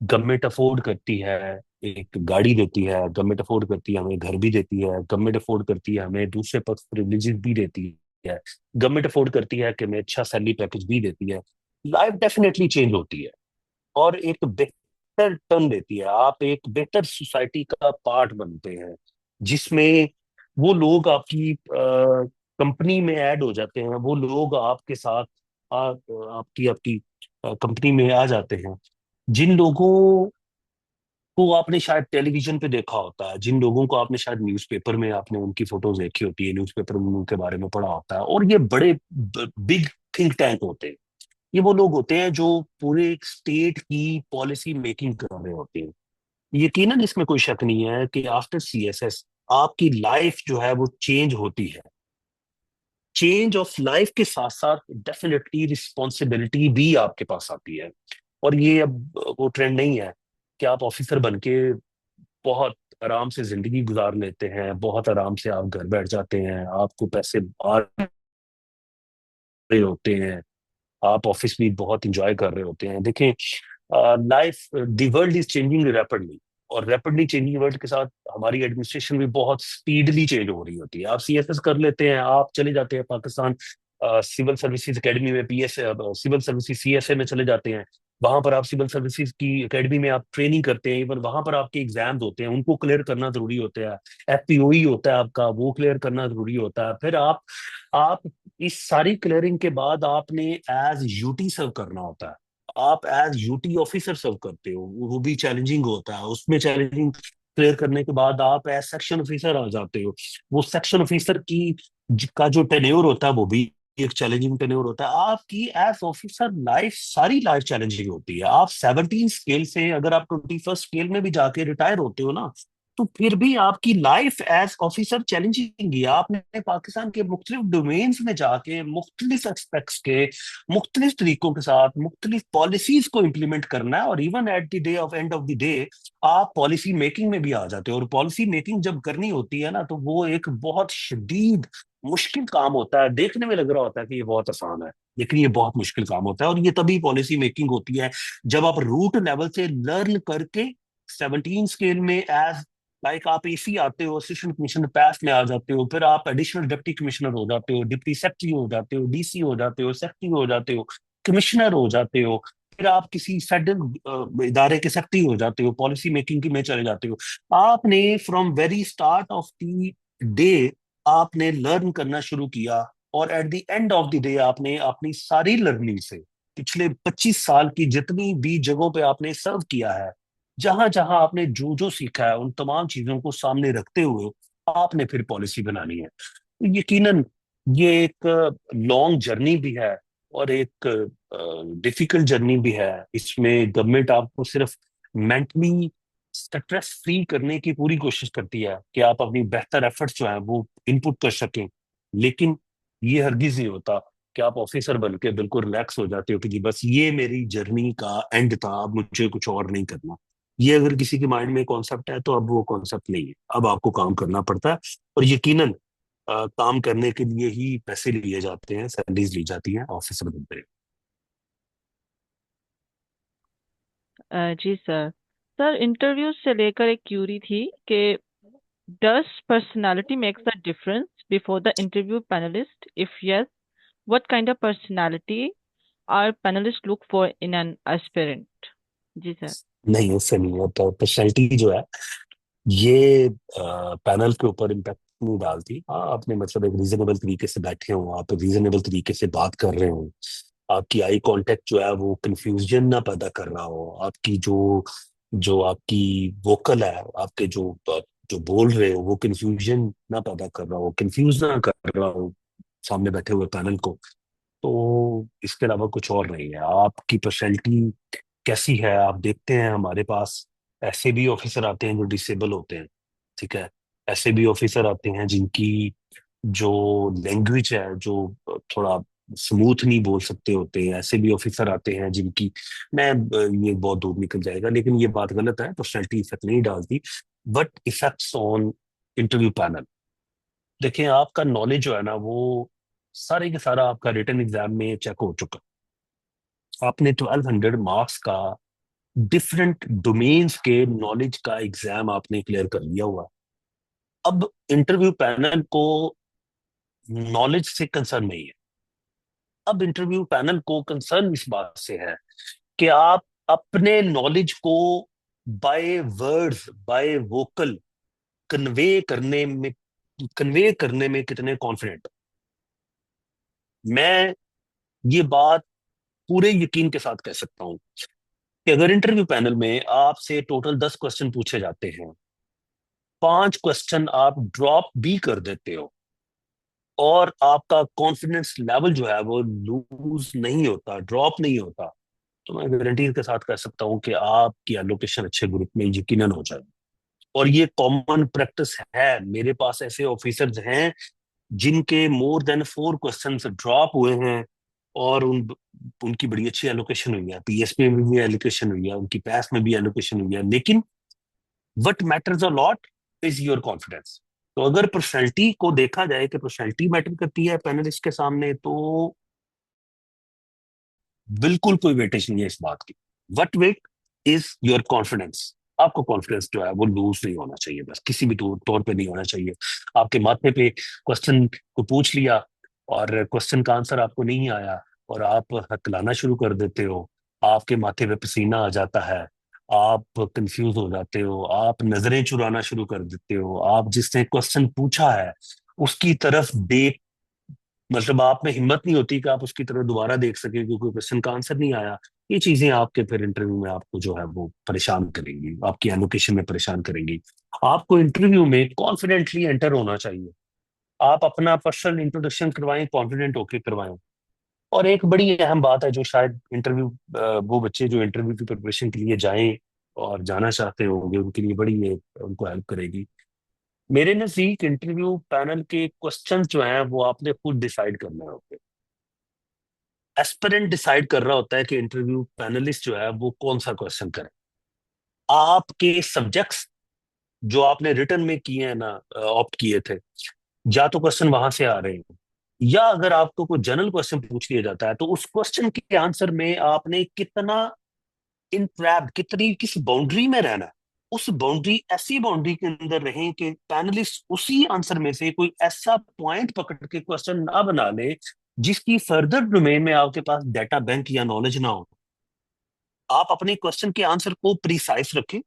गवर्नमेंट अफोर्ड करती है, एक गाड़ी देती है, गवर्नमेंट अफोर्ड करती है हमें घर भी देती है, गवर्नमेंट अफोर्ड करती है हमें दूसरे पक्ष प्रिविलेजेस भी देती है, गवर्नमेंट अफोर्ड करती है कि हमें अच्छा सैलरी पैकेज भी देती है। लाइफ डेफिनेटली चेंज होती है और एक बेहतर टर्न देती है। आप एक बेहतर सोसाइटी का पार्ट बनते हैं, जिसमें वो लोग आपकी कंपनी में ऐड हो जाते हैं, वो लोग आपके साथ आपकी आपकी कंपनी में आ जाते हैं। जिन लोगों को आपने शायद टेलीविजन पे देखा होता है, जिन लोगों को आपने शायद न्यूज़पेपर में आपने उनकी फोटोज देखी होती है, न्यूज़पेपर में उनके बारे में पढ़ा होता है, और ये बड़े बिग थिंक टैंक होते हैं। ये वो लोग होते हैं जो पूरे एक स्टेट की पॉलिसी मेकिंग कर रहे होते हैं। यकीनन इसमें कोई शक नहीं है कि आफ्टर सीएसएस आपकी लाइफ जो है वो चेंज होती है। चेंज ऑफ लाइफ के साथ साथ डेफिनेटली रिस्पॉन्सिबिलिटी भी आपके पास आती है। और ये अब वो ट्रेंड नहीं है कि आप ऑफिसर बन के बहुत आराम से जिंदगी गुजार लेते हैं, बहुत आराम से आप घर बैठ जाते हैं, आपको पैसे आ रहे होते हैं, आप ऑफिस भी बहुत इंजॉय कर रहे होते हैं। देखें, life the world is changing rapidly, और रैपिडली चेंजिंग वर्ल्ड के साथ हमारी एडमिनिस्ट्रेशन भी बहुत स्पीडली चेंज हो रही होती है। आप सीएसएस कर लेते हैं, आप चले जाते हैं पाकिस्तान सिविल सर्विसेज एकेडमी में, पीएस सिविल सर्विसेज सीएसए में चले जाते हैं। वहां पर आप सिविल सर्विसेज की एकेडमी में आप ट्रेनिंग करते हैं। इवन वहां पर आपके एग्जाम्स होते हैं, उनको क्लियर करना जरूरी होता है। एफपीओई होता है आपका, वो क्लियर करना जरूरी होता है। फिर आप इस सारी क्लियरिंग के बाद आपने एज यूटी सर्व करना होता है। आप एज यूटी ऑफिसर सर्व करते हो, वो भी चैलेंजिंग होता है। उसमें चैलेंजिंग क्लियर करने के बाद आप एज सेक्शन ऑफिसर आ जाते हो। वो सेक्शन ऑफिसर की का जो टेन्योर होता है वो भी एक चैलेंजिंग टेन्योर होता है। आपकी एज ऑफिसर लाइफ, सारी लाइफ चैलेंजिंग होती है। आप 17 स्केल से अगर आप 21st स्केल में भी जाके रिटायर होते हो ना, तो फिर भी आपकी लाइफ एज ऑफिसर चैलेंजिंग है। आपने पाकिस्तान के मुख्तलिफ डोमेन्स में जाके मुख्तलिफ एस्पेक्ट्स के मुख्तलिफ तरीकों के साथ मुख्तलिफ पॉलिसीज को इम्प्लीमेंट करना है। और even at the day of end of the day आप पॉलिसी मेकिंग में भी आ जाते हो। और पॉलिसी मेकिंग जब करनी होती है ना, तो वो एक बहुत शदीद मुश्किल काम होता है। देखने में लग रहा होता है कि ये बहुत आसान है, लेकिन ये बहुत मुश्किल काम होता है। और ये तभी पॉलिसी मेकिंग होती है जब आप रूट लेवल से लर्न करके 17 स्केल में एज लाइक आप एसी आते हो, असिस्टेंट कमिश्नर पास में आ जाते हो, फिर आप एडिशनल डिप्टी कमिश्नर हो जाते हो, डिप्टी सेक्रेटरी हो जाते हो, डीसी हो जाते हो, सेक्रेटरी हो जाते हो, कमिश्नर हो जाते हो। फिर आप किसी फेडरल इदारे के सेक्रेटरी हो जाते हो, पॉलिसी मेकिंग की में चले जाते हो। आपने from very start of the day आपने लर्न करना शुरू किया, और eight the end of the day आपने अपनी सारी लर्निंग से पिछले 25 साल की जितनी भी जगहों पे आपने सर्व किया है, जहां जहां आपने जो जो सीखा है, उन तमाम चीजों को सामने रखते हुए आपने फिर पॉलिसी बनानी है। तो यकीनन ये एक लॉन्ग जर्नी भी है और एक डिफिकल्ट जर्नी भी है। इसमें गवर्नमेंट आपको सिर्फ मेंटली स्ट्रेस फ्री करने की पूरी कोशिश करती है कि आप अपनी बेहतर एफर्ट्स जो है वो इनपुट कर सकें। लेकिन ये हरगिज नहीं होता कि आप ऑफिसर बन के बिल्कुल रिलैक्स हो जाते हो कि जी बस ये मेरी जर्नी का एंड था, अब मुझे कुछ और नहीं करना। ये अगर किसी के माइंड में कॉन्सेप्ट है, तो अब वो कॉन्सेप्ट नहीं है, अब आपको काम करना पड़ता है। और यकीनन काम करने के लिए ही पैसे लिए जाते हैं, सैलरीज ली जाती हैं ऑफिसर बनते हैं। जी सर। सर, इंटरव्यू से लेकर एक क्यूरी थी कि does personality makes a difference before the interview panelist? If yes, what kind of personality are panelist look for in an aspirant? जी सर। नहीं, उससे नहीं होता। पर्सनैलिटी जो है ये पैनल के ऊपर इम्पैक्ट नहीं डालती। हाँ, आपने मतलब एक रीजनेबल तरीके से बैठे हो, आप रीजनेबल तरीके से बात कर रहे हो, आपकी आई कांटेक्ट जो है वो कंफ्यूजन ना पैदा कर रहा हो, आपकी जो जो आपकी वोकल है, आपके जो जो बोल रहे हो वो कंफ्यूजन ना पैदा कर रहा हो, कंफ्यूज ना कर रहा हो सामने बैठे हुए पैनल को, तो इसके अलावा कुछ और नहीं है। आपकी पर्सनैलिटी कैसी है आप देखते हैं। हमारे पास ऐसे भी ऑफिसर आते हैं जो डिसेबल होते हैं, ठीक है। ऐसे भी ऑफिसर आते हैं जिनकी जो लैंग्वेज है जो थोड़ा स्मूथ नहीं बोल सकते होते हैं। ऐसे भी ऑफिसर आते हैं जिनकी, मैं ये बहुत दूर निकल जाएगा लेकिन ये बात गलत है, पर्सनैलिटी इफेक्ट नहीं डालती, but effects on interview panel. देखिए आपका नॉलेज जो है ना वो सारे के सारा आपका रिटन एग्जाम में चेक हो चुका। आपने 1200 मार्क्स का डिफरेंट डोमेन्स के नॉलेज का एग्जाम आपने क्लियर कर लिया हुआ। अब इंटरव्यू पैनल को नॉलेज से कंसर्न नहीं है। अब इंटरव्यू पैनल को कंसर्न इस बात से है कि आप अपने नॉलेज को by words by vocal convey करने में कितने कॉन्फिडेंट। मैं ये बात पूरे यकीन के साथ कह सकता हूं कि अगर इंटरव्यू पैनल में आपसे टोटल 10 क्वेश्चन पूछे जाते हैं, 5 क्वेश्चन आप ड्रॉप भी कर देते हो और आपका कॉन्फिडेंस लेवल जो है वो लूज नहीं होता, ड्रॉप नहीं होता, तो मैं गारंटी के साथ कह सकता हूं कि आपकी एलोकेशन अच्छे ग्रुप में यकीनन हो जाए। और ये कॉमन प्रैक्टिस है, मेरे पास ऐसे ऑफिसर्स हैं जिनके मोर देन 4 क्वेश्चन ड्रॉप हुए हैं और उनकी बड़ी अच्छी एलोकेशन हुई है, पीएसपी में भी एलोकेशन हुई है, उनकी पैस में भी एलोकेशन हुई है। लेकिन what matters a lot is your confidence. तो अगर पर्सनैलिटी को देखा जाए कि पर्सनैलिटी मैटर करती है पैनलिस्ट के सामने, तो बिल्कुल कोई वेटेज नहीं है इस बात की। What weight is your confidence. आपको कॉन्फिडेंस जो है वो लूज नहीं होना चाहिए, बस किसी भी तौर पे नहीं होना चाहिए। आपके माथे पे क्वेश्चन को पूछ लिया और क्वेश्चन का आंसर आपको नहीं आया और आप हकलाना शुरू कर देते हो, आपके माथे पे पसीना आ जाता है, आप कंफ्यूज हो जाते हो, आप नजरें चुराना शुरू कर देते हो, आप जिसने क्वेश्चन पूछा है उसकी तरफ देख, मतलब आप में हिम्मत नहीं होती कि आप उसकी तरफ दोबारा देख सके क्योंकि क्वेश्चन का आंसर नहीं आया। ये चीजें आपके फिर इंटरव्यू में आपको जो है वो परेशान करेंगी, आपकी एलोकेशन में परेशान करेंगी। आपको इंटरव्यू में कॉन्फिडेंटली एंटर होना चाहिए। आप अपना पर्सनल इंट्रोडक्शन करवाएं, कॉन्फिडेंट होके करवाएं। और एक बड़ी अहम बात है जो शायद इंटरव्यू, वो बच्चे जो इंटरव्यू की प्रिपरेशन के लिए जाएं और जाना चाहते होंगे उनके लिए बड़ी ये उनको हेल्प करेगी। मेरे नजदीक इंटरव्यू पैनल के क्वेश्चन जो हैं वो आपने खुद डिसाइड करने होते हैं। एस्पिरेंट डिसाइड कर रहा होता है कि इंटरव्यू पैनलिस्ट जो है वो कौन सा क्वेश्चन करे। आपके सब्जेक्ट्स जो आपने रिटर्न में किए हैं ना, ऑप्ट किए थे, या तो क्वेश्चन वहां से आ रहे हैं, या अगर आपको कोई जनरल क्वेश्चन पूछ लिया जाता है तो उस क्वेश्चन के आंसर में आपने कितना इंट्रैप्ड, कितनी किस बाउंड्री में रहना है। उस बाउंड्री, ऐसी बाउंड्री के अंदर रहें कि पैनलिस्ट उसी आंसर में से कोई ऐसा पॉइंट पकड़ के क्वेश्चन ना बना ले जिसकी फर्दर डोमेन में आपके पास डेटा बैंक या नॉलेज ना हो। आप अपने क्वेश्चन के आंसर को प्रिसाइज रखें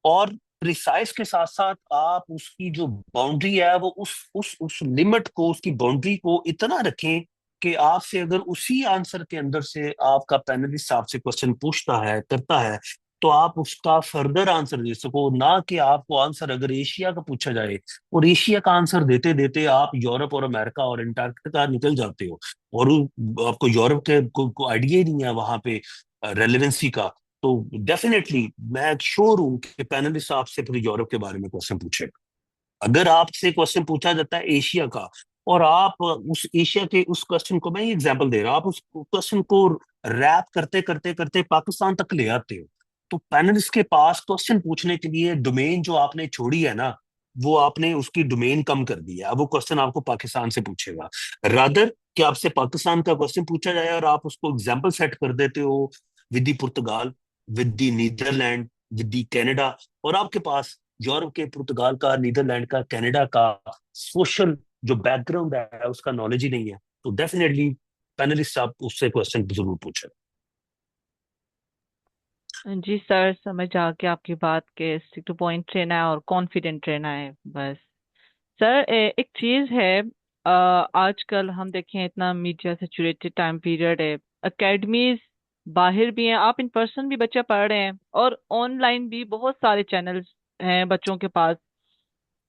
और प्रिसाइज के साथ साथ आप उसकी जो बाउंड्री है वो उस लिमिट को, उसकी बाउंड्री को इतना रखें कि आपसे अगर उसी आंसर के अंदर से आपका पैनलिस्ट आपसे क्वेश्चन पूछता है, करता है, तो आप उसका फर्दर आंसर दे सको। ना कि आपको आंसर अगर एशिया का पूछा जाए और एशिया का आंसर देते देते आप यूरोप और अमेरिका और अंटार्कटिका निकल जाते हो और आपको यूरोप के को आइडिया ही नहीं है वहां पे रेलेवेंसी का, तो डेफिनेटली मैं श्योर हूं कि पैनलिस्ट आपसे फिर यूरोप के बारे में क्वेश्चन पूछेगा। अगर आपसे क्वेश्चन पूछा जाता है एशिया का और आप उस एशिया के उस क्वेश्चन को, मैं ये एग्जांपल दे रहा हूं, आप उस क्वेश्चन को रैप करते करते करते पाकिस्तान तक ले आते हो, तो पैनलिस्ट के पास क्वेश्चन पूछने के लिए डोमेन जो आपने छोड़ी है ना, वो आपने उसकी डोमेन कम कर दी है। अब वो क्वेश्चन आपको पाकिस्तान से पूछेगा, रादर कि आपसे पाकिस्तान का क्वेश्चन पूछा जाए और आप उसको एग्जाम्पल सेट कर देते हो with the Portugal, with the Netherland, with the Canada, और आपके पास यूरोप के पुर्तगाल का, नीदरलैंड का, कनाडा का सोशल जो बैकग्राउंड है उसका नॉलेज ही नहीं है, तो डेफिनेटली पैनलिस्ट आप उससे क्वेश्चन जरूर पूछे। जी सर, समझ आ गया आपकी बात के स्टिक टू पॉइंट रहना है और कॉन्फिडेंट रहना है बस। सर एक चीज है, आजकल हम देखें इतना मीडिया सेचुरेटेड टाइम पीरियड है, एकेडमीज बाहर भी हैं, आप इन पर्सन भी बच्चे पढ़ रहे हैं और ऑनलाइन भी बहुत सारे चैनल्स हैं बच्चों के पास.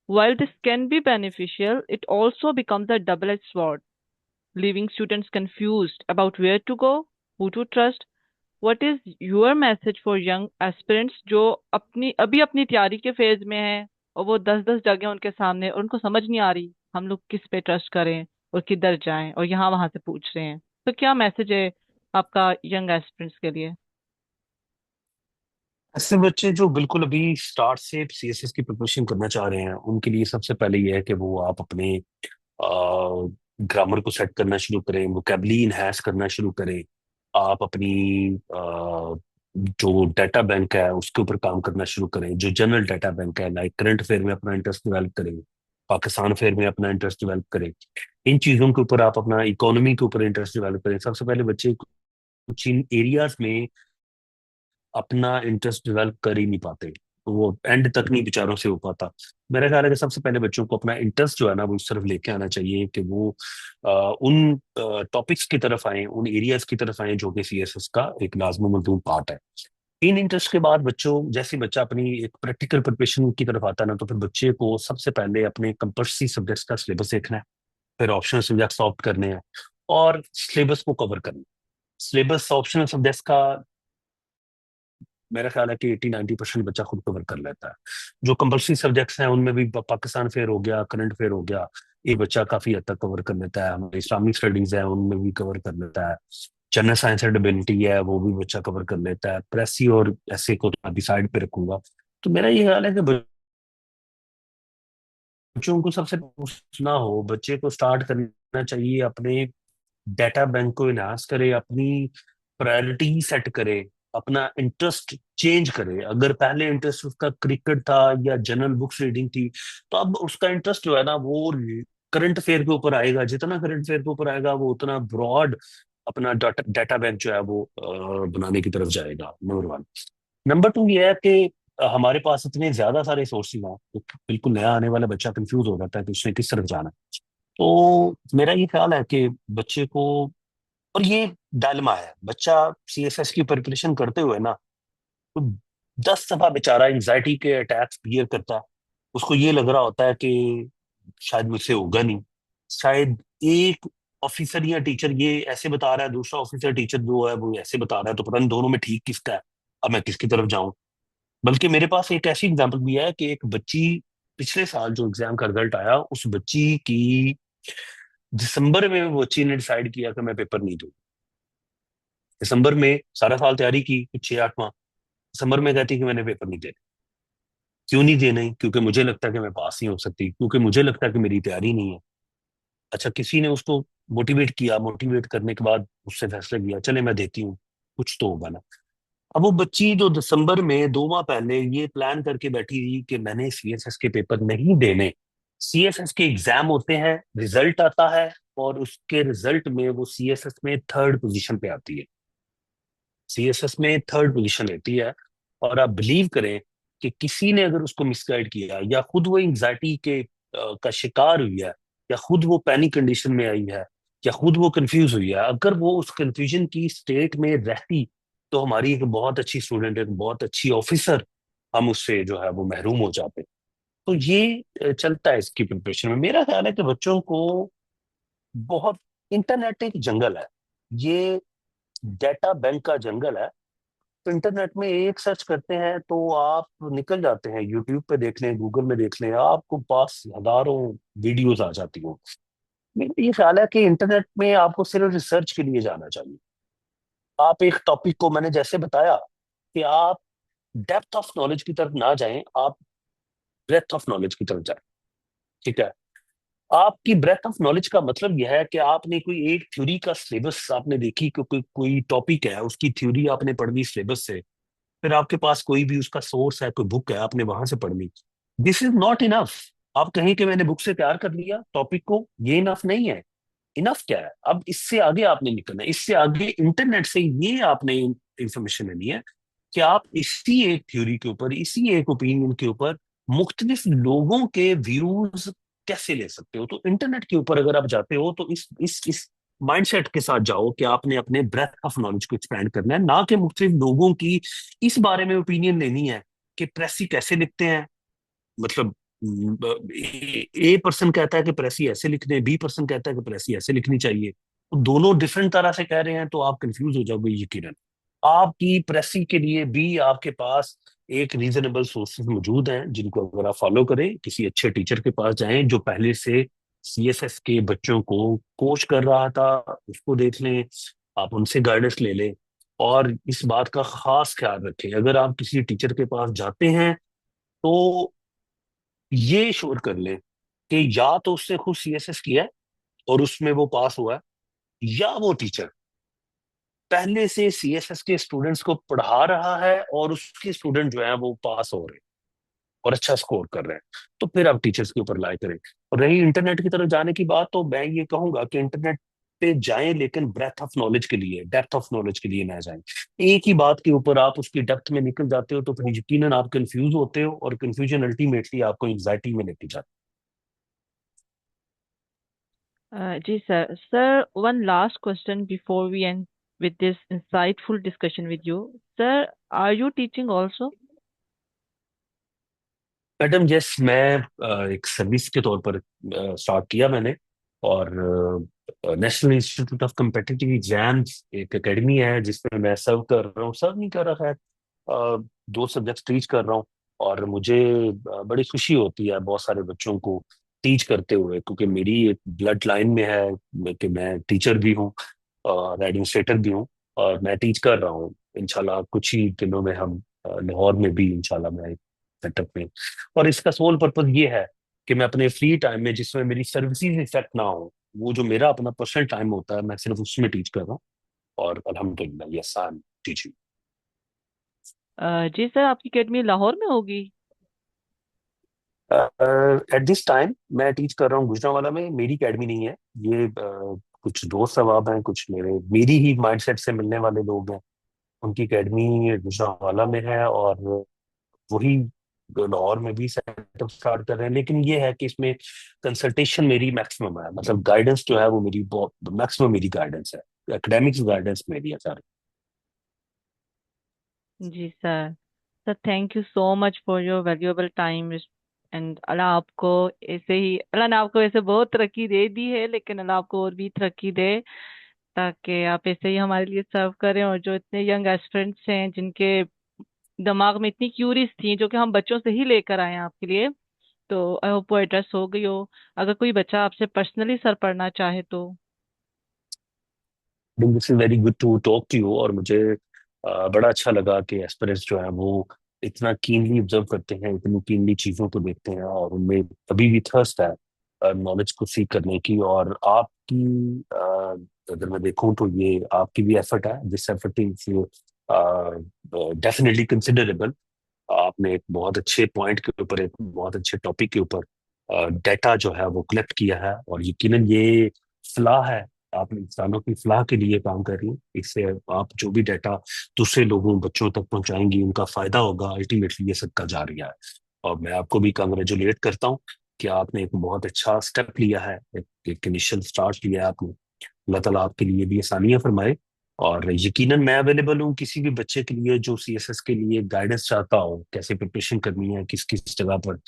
While this can be beneficial, it also becomes a double-edged sword, leaving students confused about where to go, who to trust. What is your message for young aspirants जो अपनी अभी अपनी तैयारी के फेज में हैं, और वो 10-10 जगह उनके सामने और उनको समझ नहीं आ रही हम लोग किस पे ट्रस्ट करें और किधर जाएं, और यहाँ वहां से पूछ रहे हैं. तो क्या मैसेज है आपका यंग एस्पिरेंट्स के लिए? ऐसे बच्चे जो बिल्कुल अभी स्टार्ट से सीएसएस की प्रिपरेशन करना चाह रहे हैं, उनके लिए सबसे पहले यह है कि वो आप अपने ग्रामर को सेट करना शुरू करें, वोकेबलरी इनहेंस करना शुरू करें। आप अपनी जो डाटा बैंक है उसके ऊपर काम करना शुरू करें, जो जनरल डाटा बैंक है, लाइक करंट अफेयर में अपना इंटरेस्ट डेवलप करें, पाकिस्तान अफेयर में अपना इंटरेस्ट डेवलप करें। इन चीज़ों के ऊपर आप अपना इकोनॉमी के ऊपर इंटरेस्ट डेवलप करें। सबसे पहले बच्चे कुछ इन एरियाज में अपना इंटरेस्ट डेवलप कर ही नहीं पाते, तो वो एंड तक नहीं बेचारों से हो पाता। मेरा ख्याल है कि सबसे पहले बच्चों को अपना इंटरेस्ट जो है ना वो इस तरफ लेके आना चाहिए कि वो उन टॉपिक्स की तरफ आए, उन एरियाज की तरफ आए जो कि सीएसएस का एक लाजमी मजमून पार्ट है। इन इंटरेस्ट के बाद बच्चों जैसे बच्चा अपनी एक प्रैक्टिकल प्रिपरेशन की तरफ आता है ना, तो फिर बच्चे को सबसे पहले अपने कंपल्सरी सब्जेक्ट्स का सिलेबस देखना है, फिर ऑप्शनल सब्जेक्ट्स ऑप्ट करने हैं और सिलेबस को कवर करना है। सिलेबस ऑप्शनल सब्जेक्ट्स का मेरा ख्याल है कि 80-90% बच्चा खुद कवर कर लेता है। जो कंपल्सरी सब्जेक्ट्स हैं उनमें भी पाकिस्तान फेयर हो गया, करंट फेयर हो गया, ये बच्चा काफी हद तक कवर कर लेता है। हमारे इस्लामिक स्टडीज है उनमें भी कवर कर लेता है। जनरल साइंस एंड एबिलिटी है वो भी बच्चा कवर कर लेता है। प्रेसी और ऐसे को तो अभी साइड पे रखूंगा। तो मेरा ये ख्याल है कि बच्चों को सबसे पूछना हो, बच्चे को स्टार्ट करना चाहिए अपने डाटा बैंक को इनहांस करे, अपनी प्रायोरिटी सेट करे, अपना इंटरेस्ट चेंज करे। अगर पहले इंटरेस्ट उसका क्रिकेट था या जनरल बुक्स रीडिंग थी, तो अब उसका इंटरेस्ट जो है ना वो करंट अफेयर के ऊपर आएगा। जितना करंट अफेयर के ऊपर आएगा वो उतना ब्रॉड अपना डाटा डाटा बैंक जो है वो बनाने की तरफ जाएगा। Number one. नंबर टू ये है कि हमारे पास इतने ज्यादा सारे सोर्सेज हैं, तो बिल्कुल नया आने वाला बच्चा कंफ्यूज हो जाता है कि उसने किस तरफ जाना है। तो मेरा ये ख्याल है कि बच्चे को, और ये डायलेमा है, बच्चा सीएसएस की प्रिपरेशन करते हुए ना तो 10 दफा बेचारा एंजाइटी के अटैक्स क्लियर करता है। उसको ये लग रहा होता है कि शायद मुझसे होगा नहीं, शायद एक ऑफिसर या टीचर ये ऐसे बता रहा है, दूसरा ऑफिसर टीचर जो है वो ऐसे बता रहा है, तो पता नहीं दोनों में ठीक किसका है, अब मैं किसकी तरफ जाऊं। बल्कि मेरे पास एक ऐसी एग्जांपल भी है कि एक बच्ची, पिछले साल जो एग्जाम का रिजल्ट आया उस बच्ची की दिसंबर में वो बच्ची ने डिसाइड किया कि मैं पेपर नहीं दूं। दिसंबर में सारा साल तैयारी की, कुछ 6-8 माह, दिसंबर में कहती कि मैंने पेपर नहीं देने। क्यों नहीं देने? क्योंकि मुझे लगता है कि मैं पास नहीं हो सकती, क्योंकि मुझे लगता है कि मेरी तैयारी नहीं है। अच्छा, किसी ने उसको मोटिवेट किया, मोटिवेट करने के बाद उससे फैसला किया चले मैं देती हूँ, कुछ तो होगा ना। अब वो बच्ची जो दिसंबर में 2 माह पहले ये प्लान करके बैठी थी कि मैंने सीएसएस के पेपर नहीं देने, सीएसएस के एग्जाम होते हैं, रिजल्ट आता है और उसके रिजल्ट में वो सीएसएस में थर्ड पोजीशन पे आती है, सीएसएस में थर्ड पोजीशन लेती है। और आप बिलीव करें कि किसी ने अगर उसको मिसगाइड किया या खुद वो एंग्जाइटी के का शिकार हुई है, या खुद वो पैनिक कंडीशन में आई है, या खुद वो कंफ्यूज हुई है, अगर वो उस कंफ्यूजन की स्टेट में रहती, तो हमारी एक बहुत अच्छी स्टूडेंट, एक बहुत अच्छी ऑफिसर, हम उससे जो है वो महरूम हो जाते। तो ये चलता है इसकी प्रिपरेशन में। मेरा ख्याल है कि बच्चों को बहुत, इंटरनेट एक जंगल है, ये डाटा बैंक का जंगल है। तो इंटरनेट में एक सर्च करते हैं तो आप निकल जाते हैं, यूट्यूब पे देख लें, गूगल में देख लें, आपको पास हजारों वीडियोस आ जाती हो। मेरा ये ख्याल है कि इंटरनेट में आपको सिर्फ रिसर्च के लिए जाना चाहिए। आप एक टॉपिक को, मैंने जैसे बताया कि आप डेप्थ ऑफ नॉलेज की तरफ ना जाएं, आप ब्रेथ ऑफ नॉलेज की तरफ जाएं। ठीक है? आपकी ब्रेथ ऑफ नॉलेज का मतलब यह है कि आपने कोई एक थ्योरी का सिलेबस आपने देखी, कोई टॉपिक है उसकी थ्योरी आपने पढ़ ली सिलेबस से, फिर आपके पास कोई भी उसका सोर्स है, कोई बुक है, आपने वहां से पढ़ ली। This is not enough. आप कहें कि मैंने बुक से तैयार कर लिया टॉपिक को, ये इनफ नहीं है। इनफ क्या है? अब इससे आगे आपने निकलना है, इससे आगे इंटरनेट से ये आपने इंफॉर्मेशन लेनी है कि आप इसी एक थ्योरी के ऊपर, इसी एक ओपिनियन के ऊपर मुख्तलिफ लोगों के व्यूज कैसे ले सकते हो। तो इंटरनेट के ऊपर अगर आप जाते हो तो इस माइंडसेट के साथ जाओ कि आपने अपने ब्रेथ ऑफ नॉलेज को एक्सपैंड करना है, ना कि मुख्तलिफ लोगों की इस बारे में ओपिनियन लेनी है कि प्रेसी कैसे लिखते हैं, मतलब ए पर्सन कहता है कि प्रेसी ऐसे लिखने, बी पर्सन कहता है कि प्रेसी ऐसे लिखनी चाहिए, तो दोनों डिफरेंट तरह से कह रहे हैं, तो आप कंफ्यूज हो जाओगे यकीनन। आपकी प्रेसी के लिए भी आपके पास एक रीजनेबल सोर्सेज मौजूद हैं, जिनको अगर आप फॉलो करें, किसी अच्छे टीचर के पास जाएं जो पहले से सीएसएस के बच्चों को कोच कर रहा था, उसको देख लें, आप उनसे गाइडेंस ले लें। और इस बात का खास ख्याल रखें, अगर आप किसी टीचर के पास जाते हैं तो ये श्योर कर लें कि या तो उसने खुद सीएसएस किया है और उसमें वो पास हुआ है, या वो टीचर पहले से सीएसएस के स्टूडेंट्स को पढ़ा रहा है और उसके स्टूडेंट जो है वो पास हो रहे हैं और अच्छा स्कोर कर रहे हैं, तो फिर आप टीचर्स के ऊपर लाई करें। और रही इंटरनेट की तरफ जाने की बात, तो मैं ये कहूंगा कि इंटरनेट पे जाएं, लेकिन ब्रेथ ऑफ नॉलेज के लिए, डेप्थ ऑफ नॉलेज के लिए ना जाएं। एक ही बात के ऊपर आप उसकी डेप्थ में निकल जाते हो तो फिर यकीनन आप कंफ्यूज होते हो, और कंफ्यूजन अल्टीमेटली आपको एंग्जाइटी में लेके जाती जी sir. Sir, one last question before we end with this insightful discussion with you. Sir, are you teaching also? है। मैडम, यस, मैं एक सर्विस के तौर पर स्टार्ट किया मैंने, और national institute of competitive exams एक एकेडमी है जिसमें मैं सर्व कर रहा हूँ, सर्व नहीं कर रहा है, दो सब्जेक्ट टीच कर रहा हूँ। और मुझे बड़ी खुशी होती है बहुत सारे बच्चों को टीच करते हुए, क्योंकि मेरी एक ब्लड लाइन में है कि मैं टीचर भी हूँ और एडमिनिस्ट्रेटर भी हूँ, और मैं टीच कर रहा हूँ। इंशाल्लाह कुछ ही दिनों में हम लाहौर में भी इंशाल्लाह मैं सेटअप में। और इसका सोल पर्पज ये है कि मैं अपने फ्री टाइम में, जिसमें मेरी सर्विसेज इफेक्ट ना हो, वो जो मेरा अपना पर्सनल टाइम होता है, मैं सिर्फ उसमें टीच कर रहा हूँ। और अल्हम्दुलिल्लाह यस, आई एम टीचिंग। जी सर, आपकी अकेडमी लाहौर में होगी? एट दिस टाइम मैं टीच कर रहा हूँ गुजरांवाला में, मेरी एकेडमी नहीं है ये। कुछ दोस्त सवाब हैं, कुछ मेरी ही माइंडसेट से मिलने वाले लोग हैं, उनकी एकेडमी गुजरांवाला में है, और वही लाहौर में भी सेटअप स्टार्ट कर रहे हैं। लेकिन ये है कि इसमें कंसल्टेशन मेरी मैक्सिमम है, मतलब गाइडेंस जो है वो मेरी बहुत मैक्सिमम मेरी गाइडेंस है, एकेडमिक्स गाइडेंस मेरी है सारी। जी sir. Sir, thank you so much for your valuable time. And Allah आपको ऐसे ही, अल्लाह ने आपको ऐसे बहुत तरक्की दे दी है, लेकिन अल्लाह आपको और भी तरक्की दे, ताकि आप ऐसे ही हमारे लिए सर्व करें। और जो इतने यंग एस्पिरेंट्स हैं जिनके दिमाग में इतनी क्यूरीज थी, जो कि हम बच्चों से ही लेकर आए हैं आपके लिए, तो आई होप वो एड्रेस हो गई हो। अगर कोई बच्चा आपसे पर्सनली सर पढ़ना चाहे तो। This is very good to talk to you, और मुझे बड़ा अच्छा लगा कि एस्पिरेंट्स जो है वो इतना कीनली ऑब्जर्व करते हैं, इतनी कीनली चीजों को देखते हैं, और उनमें अभी भी थर्स्ट है नॉलेज को सीख करने की। और आपकी अगर मैं देखूं तो ये आपकी भी एफर्ट है, this effort is definitely considerable. आपने एक बहुत अच्छे पॉइंट के ऊपर, एक बहुत अच्छे टॉपिक के ऊपर डेटा जो है वो कलेक्ट किया है, और यकीनन ये फलाह है, आप इंसानों की फलाह के लिए काम कर रही हैं। इससे आप जो भी डेटा दूसरे लोगों बच्चों तक पहुंचाएंगी, उनका फायदा होगा, अल्टीमेटली ये सबका जारिया है। और मैं आपको भी कंग्रेचुलेट करता हूँ कि आपने एक बहुत अच्छा स्टेप लिया है, एक इनिशियल स्टार्ट लिया है आपने। अल्लाह ताला आपके लिए भी आसानियां फरमाए। और यकीनन मैं अवेलेबल हूँ किसी भी बच्चे के लिए जो सीएसएस के लिए गाइडेंस चाहता हो, कैसे प्रिपरेशन करनी है, किस किस जगह पर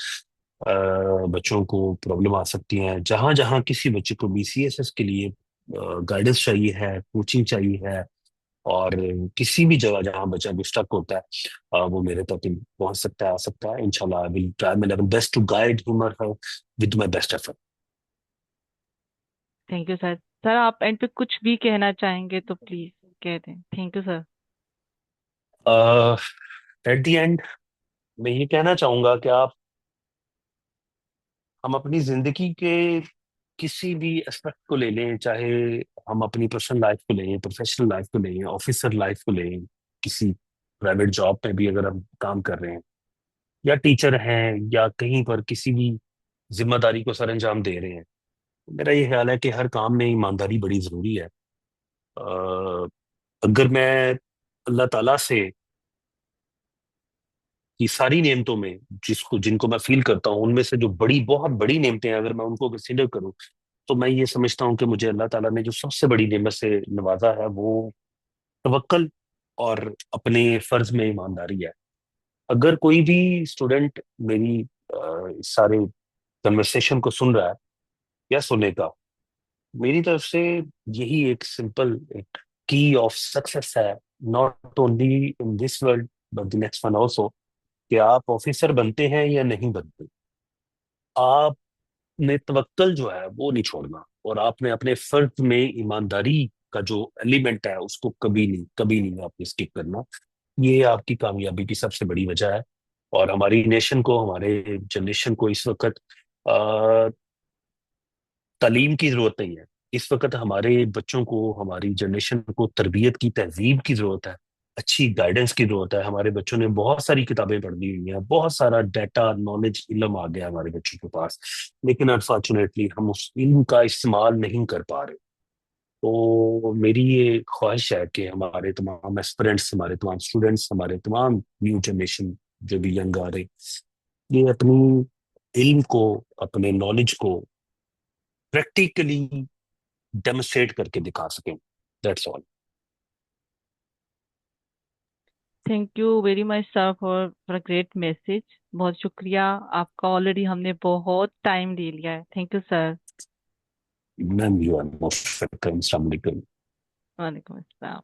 बच्चों को प्रॉब्लम आ सकती है। जहां जहां किसी बच्चे को बीसीएसएस के लिए गाइडेंस चाहिए है, कोचिंग चाहिए है, और किसी भी जगह जहां बच्चा स्टक होता है, वो मेरे तक पहुंच सकता है, आ सकता है। इंशाल्लाह I will try my level best to guide him और her with my best effort. Thank you sir. Sir, आप एंड पे कुछ भी कहना चाहेंगे तो प्लीज कह दें। Thank you sir. At the end मैं ये कहना चाहूंगा कि आप, हम अपनी जिंदगी के किसी भी एस्पेक्ट को ले लें, चाहे हम अपनी पर्सनल लाइफ को लें, प्रोफेशनल लाइफ को लें, ऑफिसर लाइफ को लें, किसी प्राइवेट जॉब में भी अगर हम काम कर रहे हैं, या टीचर हैं, या कहीं पर किसी भी जिम्मेदारी को सर अंजाम दे रहे हैं, मेरा ये ख्याल है कि हर काम में ईमानदारी बड़ी जरूरी है। अगर मैं अल्लाह ताला से की सारी नेमतों में, जिसको जिनको मैं फील करता हूँ, उनमें से जो बड़ी बहुत बड़ी नेमतें हैं अगर मैं उनको कंसिडर करूँ, तो मैं ये समझता हूँ कि मुझे अल्लाह ताला ने जो सबसे बड़ी नेमत से नवाजा है वो तवक्कल और अपने फर्ज में ईमानदारी है। अगर कोई भी स्टूडेंट मेरी इस सारे कन्वर्सेशन को सुन रहा है या सुनेगा, मेरी तरफ से यही एक सिंपल एक की ऑफ सक्सेस है, not only in this world but the next one also, कि आप ऑफिसर बनते हैं या नहीं बनते, आपने तवक्कल जो है वो नहीं छोड़ना, और आपने अपने फर्ज में ईमानदारी का जो एलिमेंट है उसको कभी नहीं आपने स्किप करना। ये आपकी कामयाबी की सबसे बड़ी वजह है। और हमारी नेशन को, हमारे जनरेशन को इस वक्त तालीम की जरूरत नहीं है। इस वक्त हमारे बच्चों को, हमारी जनरेशन को तरबियत की, तहजीब की जरूरत है, अच्छी गाइडेंस की जरूरत है। हमारे बच्चों ने बहुत सारी किताबें पढ़ ली हुई हैं, बहुत सारा डाटा, नॉलेज, इल्म आ गया हमारे बच्चों के पास, लेकिन अनफॉर्चुनेटली हम उस इल्म का इस्तेमाल नहीं कर पा रहे। तो मेरी ये ख्वाहिश है कि हमारे तमाम एस्पिरेंट्स, हमारे तमाम स्टूडेंट्स, हमारे तमाम न्यू जनरेशन जो भी यंग आ रहे, ये अपनी इल्म को, अपने नॉलेज को प्रैक्टिकली डेमोन्स्ट्रेट करके दिखा सकें। That's all. Thank you very much sir for a great message. बहुत शुक्रिया आपका, ऑलरेडी हमने बहुत टाइम ले लिया है। Thank you sir. Ma'am, you are most welcome. अस्सलाम वालेकुम। वालेकुम अस्सलाम।